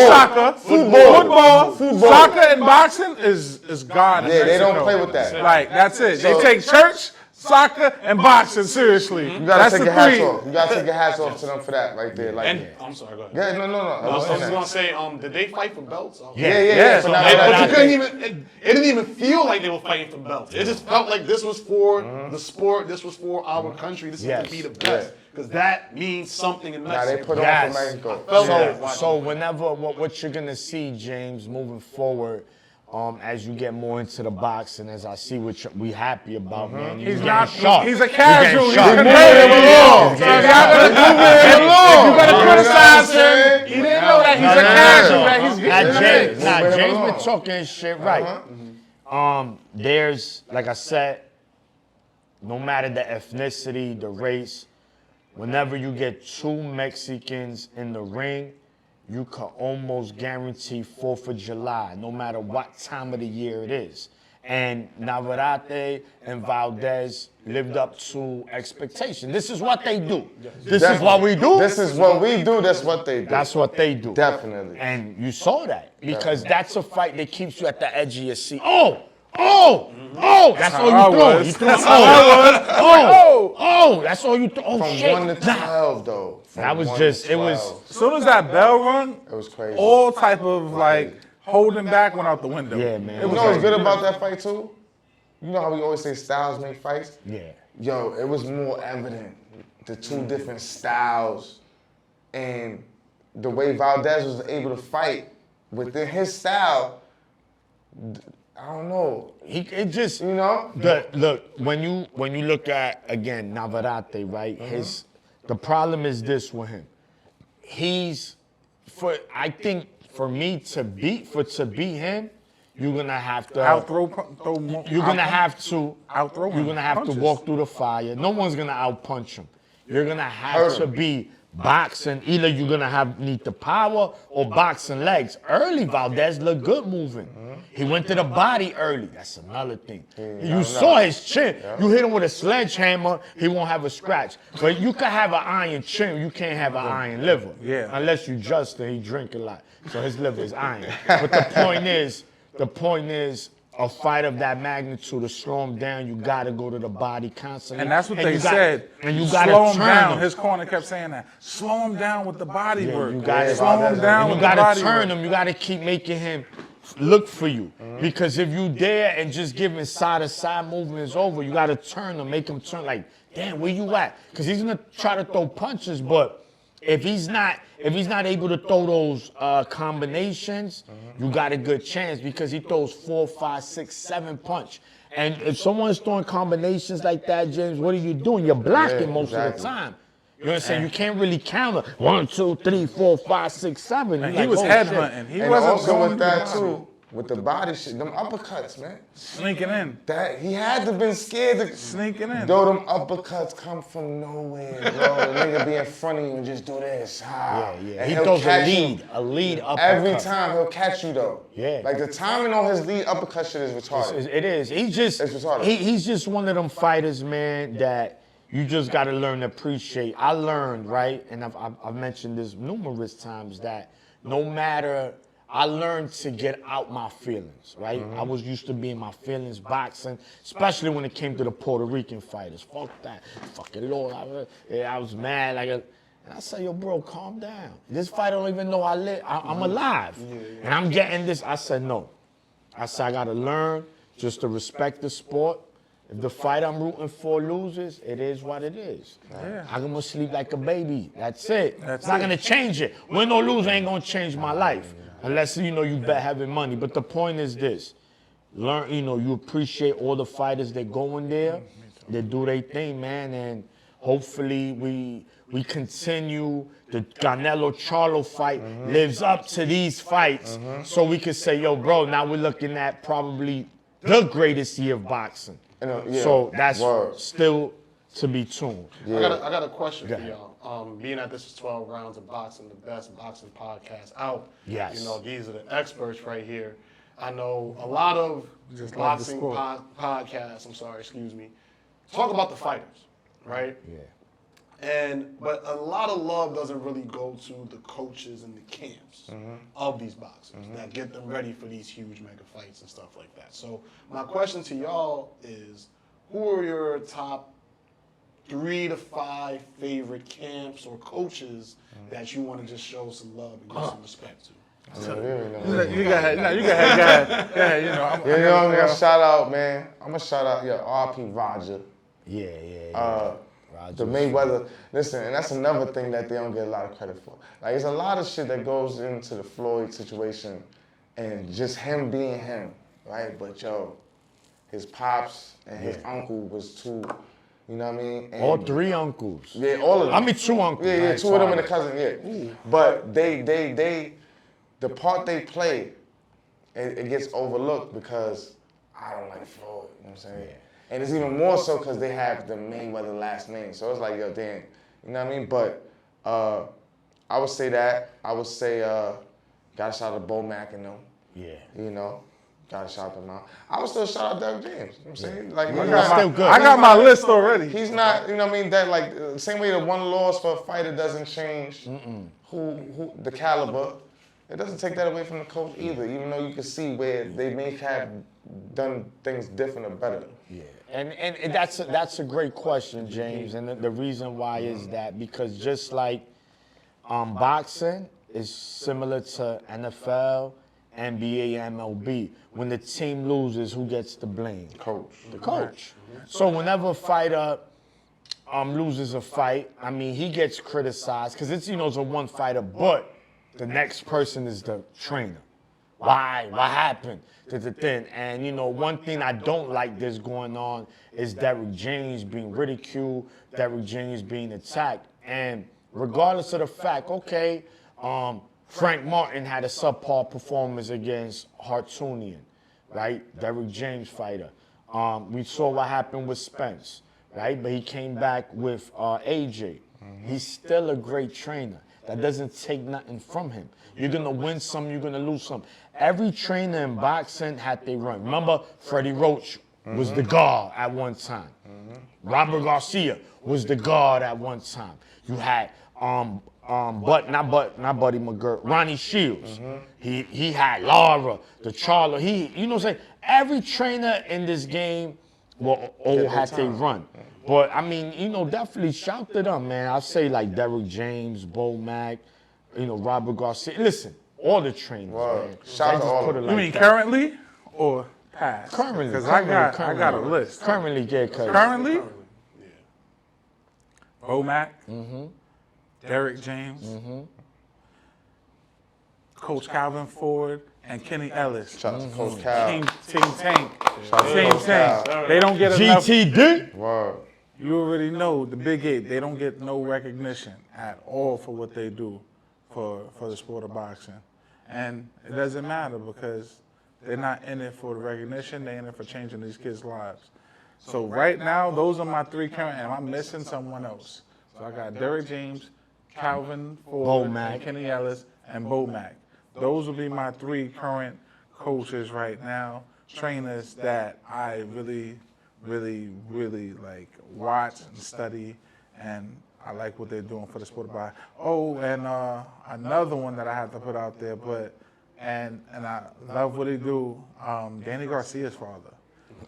soccer. Football, soccer and boxing is God. Yeah, they don't play with that. Like, that's it. So- They take church, soccer, and boxing seriously. You gotta That's take the your hats three. off. You gotta take your hats off to them for that right there. Like, And I'm sorry, go ahead. yeah, no. I was just gonna say, did they fight for belts? Yeah. So So now But you that- couldn't even. It didn't even feel like they were fighting for belts. It just felt like this was for the sport. This was for our country. This is to be the best because that means something in Nah, Mexico. they put on Yes. for Mexico. So whenever what you're gonna see, James, moving forward, as you get more into the boxing, as I see what we happy about, man. He's getting not. sharp. He's a casual. He's sharp. converted. along. So if you better criticize him. He didn't know that he's a casual. That he's getting in. James been talking his shit right. There's, like I said, no matter the ethnicity, the race, whenever you get 2 Mexicans in the ring, you can almost guarantee 4th of July, no matter what time of the year it is. And Navarrete and Valdez lived up to expectation. This is what they do. This is what we do. This is what we do. That's what they do. That's what they do. Definitely. And you saw that because that's a fight that keeps you at the edge of your seat. That's all you throw. You threw that's all you throw. Oh, From shit. 1 to 12 though. From That was 1 just, to it was. 12. As soon as that bell rung, It was crazy. all type of like holding back went out the window. Yeah, man. You know what's good about that fight too? You know how we always say styles make fights? Yeah. Yo, it was more evident, the 2 different styles and the way Valdez was able to fight within his style. I don't know. It just, You know? look, when you look at, again, Navarrete, right? The problem is this with him. I think for me to beat him, you're gonna have to You're gonna have to walk through the fire. No one's gonna outpunch him. You're gonna have to be boxing. Either you're gonna need the power or boxing legs. Early, Valdez looked good moving. He went to the body early. That's another thing. You saw his chin. You hit him with a sledgehammer, he won't have a scratch. But you can have an iron chin, you can't have an iron liver. Yeah. Unless you Justin, he drink a lot. So his liver is iron. But the point is, a fight of that magnitude, to slow him down, you gotta go to the body constantly. And that's what they said. And you gotta slow him turn down. him. His corner kept saying that. Slow him down with the body work. You gotta slow him down You with the body gotta turn work. him. You gotta keep making him look for you. Because if you dare and just giving side-to-side movements over, you gotta turn him, make him turn like, damn, where you at? Because he's gonna try to throw punches, but if he's not able to throw those combinations, you got a good chance because he throws 4, 5, 6, 7 punch. And if someone's throwing combinations like that, James, what are you doing? You're blocking most of the time. You know what I'm saying? You can't really count it. 1, 2, 3, 4, 5, 6, 7. And You he was oh, headhunting. He And wasn't also going with to that the too, with the body shit, them uppercuts, man. Sneaking in. That he had to been scared to Sneaking in. Though them uppercuts come from nowhere, bro. The nigga be in front of you and just do this. Yeah. And He he'll throws catch you. a lead uppercut. Every time he'll catch you though. Yeah. Like the timing on his lead uppercut shit is retarded. It is. He's just It's retarded. he's just one of them fighters, man, that you just got to learn to appreciate. I learned, right, and I've mentioned this numerous times, that no matter, I learned to get out my feelings, right? I was used to being my feelings boxing, especially when it came to the Puerto Rican fighters. Fuck that. Fucking Lord. I was mad. And I said, yo, bro, calm down. This fighter don't even know I'm alive. And I'm getting this. I said, no. I said, I got to learn just to respect the sport. If the fight I'm rooting for loses, it is what it is. Yeah. I'm going to sleep like a baby. That's it. That's it's not it. going to change it. Win or lose ain't going to change my life. Unless, you bet having money. But the point is this. Learn, you appreciate all the fighters that go in there. They do their thing, man. And hopefully we continue. The Canelo-Charlo fight lives up to these fights. So we can say, yo, bro, now we're looking at probably the greatest year of boxing. So that's still to be tuned. I got a question for y'all. Being that this is 12 rounds of boxing, the best boxing podcast out. Yes. These are the experts right here. I know a lot of boxing podcasts, talk about the fighters, right? Yeah. But a lot of love doesn't really go to the coaches and the camps of these boxers that get them ready for these huge mega fights and stuff like that. So my question to y'all is, who are your top 3 to 5 favorite camps or coaches that you want to just show some love and give some respect to? You go ahead. I'm gonna shout out, man. I'm gonna shout out, RP Roger. Yeah. The Mayweather, listen, and that's another thing that they don't get a lot of credit for. Like, there's a lot of shit that goes into the Floyd situation and just him being him, right? But his pops and his uncle was too, you know what I mean? And All 3 uncles. Yeah, all of them. I mean, 2 uncles. Yeah, right? 2 of them and a cousin, yeah. But the part they play, it gets overlooked because I don't like Floyd, you know what I'm saying? Yeah. And it's even more so because they have the Mayweather last name. So it's like, yo, damn, you know what I mean? But I would say that. I would say, gotta shout out to Bo Mack and them. Yeah. Gotta shout them out. I would still shout out Derek James, you know what I'm saying? Like, I got my list already. He's not, you know what I mean? That, like, same way that one loss for a fighter doesn't change who the caliber. It doesn't take that away from the coach either, even though you can see where they may have done things different or better. Yeah, and that's a great question, James. And the reason why is that because just like boxing is similar to NFL, NBA, MLB. When the team loses, who gets the blame? Coach. The coach. So whenever a fighter loses a fight, I mean, he gets criticized because it's it's a one fighter, but the next person is the trainer. Why? What happened? And one thing I don't like that's going on is Derek James being ridiculed, Derek James being attacked. And regardless of the fact, Frank Martin had a subpar performance against Hartunian, right? Derek James fighter. We saw what happened with Spence, right? But he came back with AJ. He's still a great trainer. That doesn't take nothing from him. You're going to win some, you're going to lose some. Every trainer in boxing had their run. Remember, Freddie Roach was the guard at one time. Robert Garcia was the guard at one time. You had not Buddy McGirt, Ronnie Shields. He had Lara, the Charlo. You know what I'm saying? Every trainer in this game all had their run. But I mean, definitely shout to them, man. I say like Derek James, Bo Mack, Robert Garcia. Listen, all the trainers, man. Shout out to all of them. You mean currently or past? Currently. Because I got a list. Currently, yeah. Currently? Bo Mack, Derek James, Coach Calvin Ford, and Kenny Ellis. Shout out to Coach Cal. Team Tank. Shout out to Team Coach Tank. Cal. They don't get enough. GTD. Word. You already know the Big Eight, they don't get no recognition at all for what they do for the sport of boxing. And it doesn't matter because they're not in it for the recognition, they're in it for changing these kids' lives. So right now, those are my 3 current, and I'm missing someone else. So I got Derrick James, Calvin Ford, and Kenny Ellis, and Bo Mack. Those will be my 3 current coaches right now, trainers that I really like watch and study, and I like what they're doing for the sport of boxing. Oh, and another one that I have to put out there, and I love what he do. Danny Garcia's father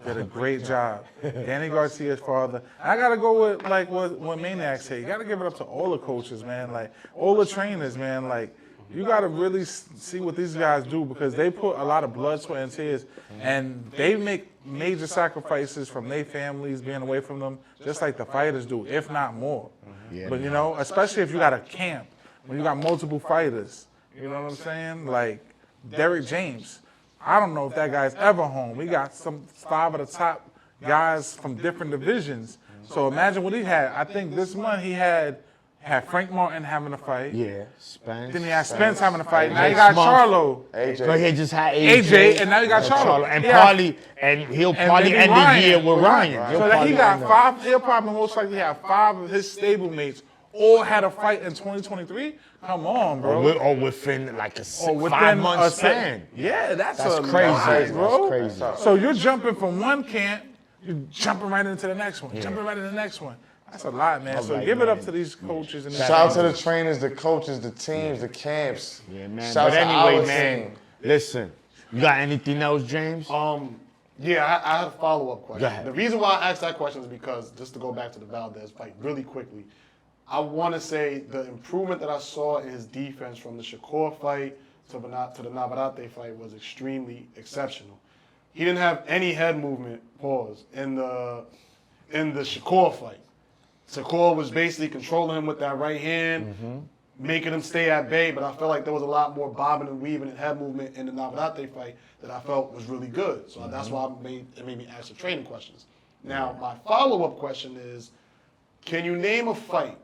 did a great job. Danny Garcia's father. I gotta go with like what Maniac said. You gotta give it up to all the coaches, man. Like all the trainers, man. Like you gotta really see what these guys do because they put a lot of blood, sweat, and tears, and they make major sacrifices from their families being away from them, just like the fighters do, if not more. Yeah, but you know, especially if you got a camp, when you got multiple fighters, you know what I'm saying? Like Derrick James, I don't know if that guy's ever home. We got some 5 of the top guys from different divisions. So imagine what he had. I think this month he had Frank Martin having a fight. Yeah, Spence. Then he had Spence having a fight. Now you got Charlo. AJ. So he just had AJ, and now you got Charlo. And probably, and he'll probably end the year with Ryan. So that he got 5. He'll probably most likely have 5 of his stablemates all had a fight in 2023. Come on, bro. Or within like a 5-month span. Yeah, that's crazy, bro. That's crazy. So you're jumping from one camp, you're jumping right into the next one, jumping right into the next one. That's a lot, man. So give it up to these coaches. And shout out to the trainers, the coaches, the teams, the camps. Yeah, man. Shout but anyway, man, team. listen. You got anything else, James? Yeah, I had a follow-up question. Go ahead. The reason why I asked that question is because, just to go back to the Valdez fight really quickly, I want to say the improvement that I saw in his defense from the Shakur fight to the Navarrete fight was extremely exceptional. He didn't have any head movement, in the Shakur fight. Shakur was basically controlling him with that right hand, making him stay at bay, but I felt like there was a lot more bobbing and weaving and head movement in the Navarrete fight that I felt was really good. So that's why it made me ask the training questions. Now, my follow-up question is, can you name a fight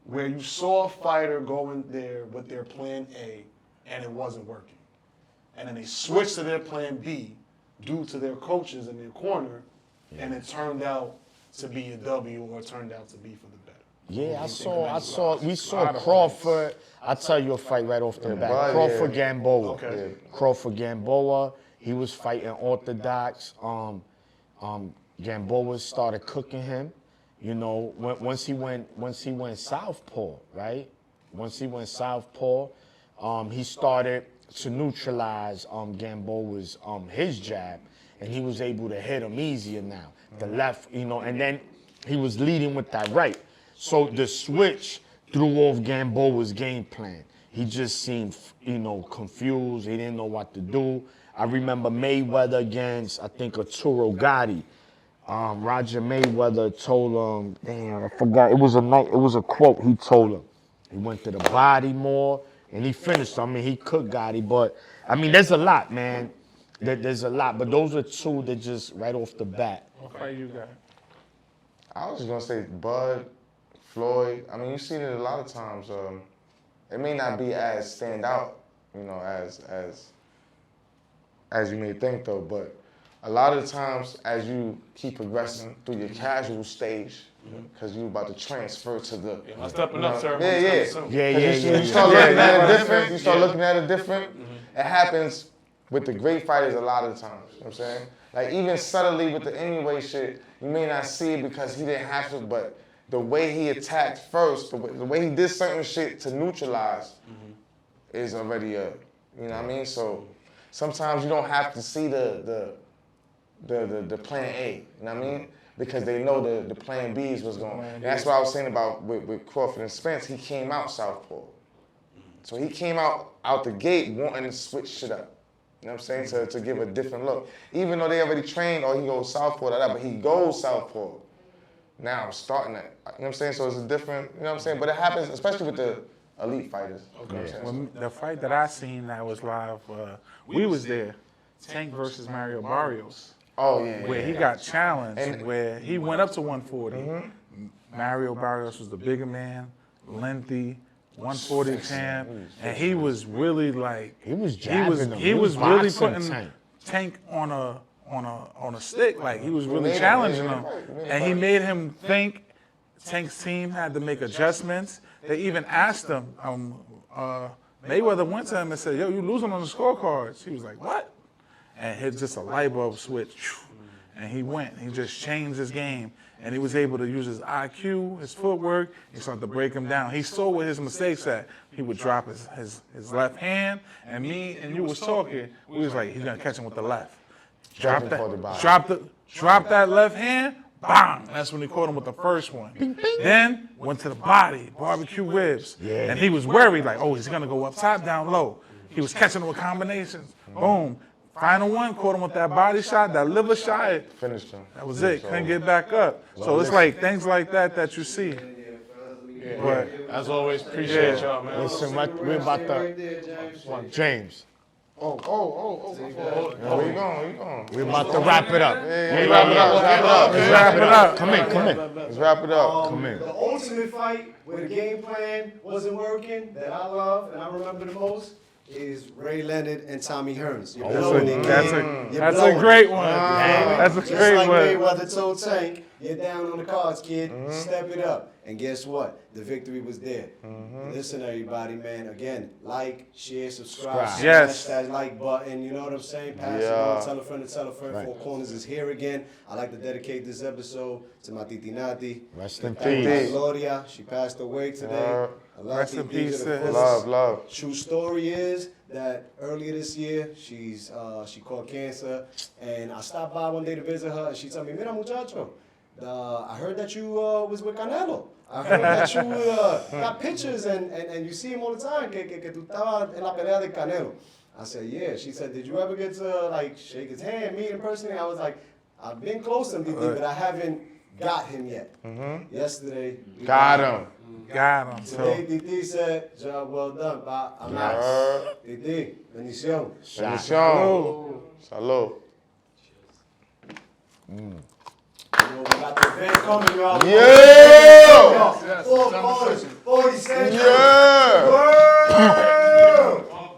where you saw a fighter go in there with their plan A and it wasn't working? And then they switched to their plan B due to their coaches in their corner, and it turned out to be a W or it turned out to be for the better. Yeah, we saw Crawford. I'll tell you a fight right off the bat. Crawford Gamboa. Okay. Crawford Gamboa. He was fighting orthodox. Gamboa started cooking him. You know, once he went southpaw, right? Once he went southpaw, he started to neutralize Gamboa's his jab, and he was able to hit him easier now. The left, you know, and then he was leading with that right. So the switch threw off Gamboa's game plan. He just seemed, you know, confused. He didn't know what to do. I remember Mayweather against, I think, Arturo Gotti. Roger Mayweather told him, damn, I forgot. It was a quote he told him. He went to the body more, and he finished. I mean, he cooked Gotti, but I mean, there's a lot, man. There's a lot, but those are 2 that just right off the bat. What fight you got? I was just gonna say Bud, Floyd. I mean, you see it a lot of times. It may not be as stand out, you know, as you may think though, but a lot of the times as you keep progressing through your casual stage, because you about to transfer to the Stepping up, sir. You start looking at it different. You start looking at it different. It happens with the great fighters a lot of the times. You know what I'm saying? Like even subtly with the anyway shit, you may not see it because he didn't have to, but the way he attacked first, the way he did certain shit to neutralize is already you know what I mean? So sometimes you don't have to see the plan A, you know what I mean? Because they know the plan B is what's going on. And that's what I was saying about with Crawford and Spence. He came out southpaw. So he came out the gate wanting to switch shit up. You know what I'm saying? To give a different look. Even though they already trained, or he goes southpaw, but he goes southpaw. Now I'm starting that. You know what I'm saying? So it's a different, you know what I'm saying? But it happens, especially with the elite fighters. You know what I'm saying? Well, the fight that I seen that was live, we was there. Tank versus Mario Barrios. Oh, yeah. where he got challenged, where he went up to 140. Mario Barrios was the bigger man, lengthy, 140 champ, and he was really like He was jabbing him. he was really boxing putting Tank on a stick, like he was really challenging him, and he made him think. Tank's team had to make adjustments. They even asked him. Mayweather went to him and said, "Yo, you losing on the scorecards?" He was like, "What?" And hit just a light bulb switch, and he went. He just changed his game, and he was able to use his IQ, his footwork. He started to break him down. He saw where his mistakes at. He would drop his left hand, and me and you was talking. We was like, he's gonna catch him with the left. Drop that left hand. Bang! That's when he caught him with the first one. Then went to the body, barbecue ribs, and he was worried, like, oh, he's gonna go up top, down low. He was catching him with combinations. Boom. Final one, caught him with that body shot, that liver shot. Finished him. That was it. Couldn't get back up. So it's like things like that you see. But As always, appreciate y'all, man. Listen, we're about to James. Where you going? We're about to wrap it up. Let's wrap it up. Come in. Let's wrap it up. Come in. The ultimate fight where the game plan wasn't working, that I love and I remember the most, is Ray Leonard and Tommy Hearns. You're blowing it, that's man. You're a blowing great it. one. That's a Just great like one. Mayweather told Tank, you're down on the cards, kid. Step it up. And guess what? The victory was there. Listen, everybody, man. Again, like, share, subscribe. Yes. Smash that like button. You know what I'm saying? Pass it on. Tell a friend to tell a friend. Four Corners is here again. I'd like to dedicate this episode to my Titi Nati. Rest in Thank peace. Gloria. She passed away today. Rest in peace, sis. Love. True story is that earlier this year, she caught cancer, and I stopped by one day to visit her, and she told me, "Mira, muchacho, I heard that you was with Canelo. I heard that you got pictures, and you see him all the time, que tú estabas en la pelea de Canelo." I said, "Yeah." She said, "Did you ever get to like shake his hand, meet him personally?" I was like, "I've been close to him, but I haven't got him yet." Yesterday, we Got him. Got him. Today, Titi said, "Job well done, pa. I'm out." Titi, bendición. Bendición. Salud. You know, we got the event coming, y'all. Yeah! 40 cents. Yeah!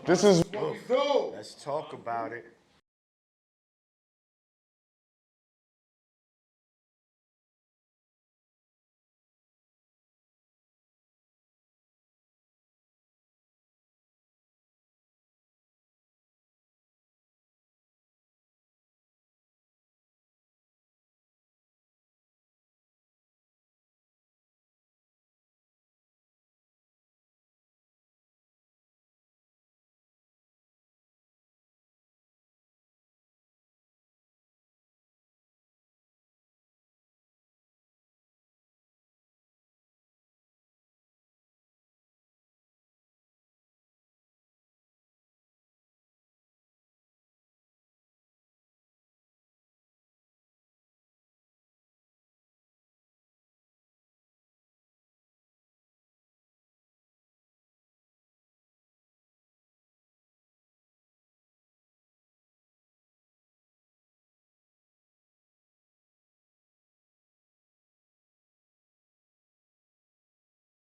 This is Let's talk about it.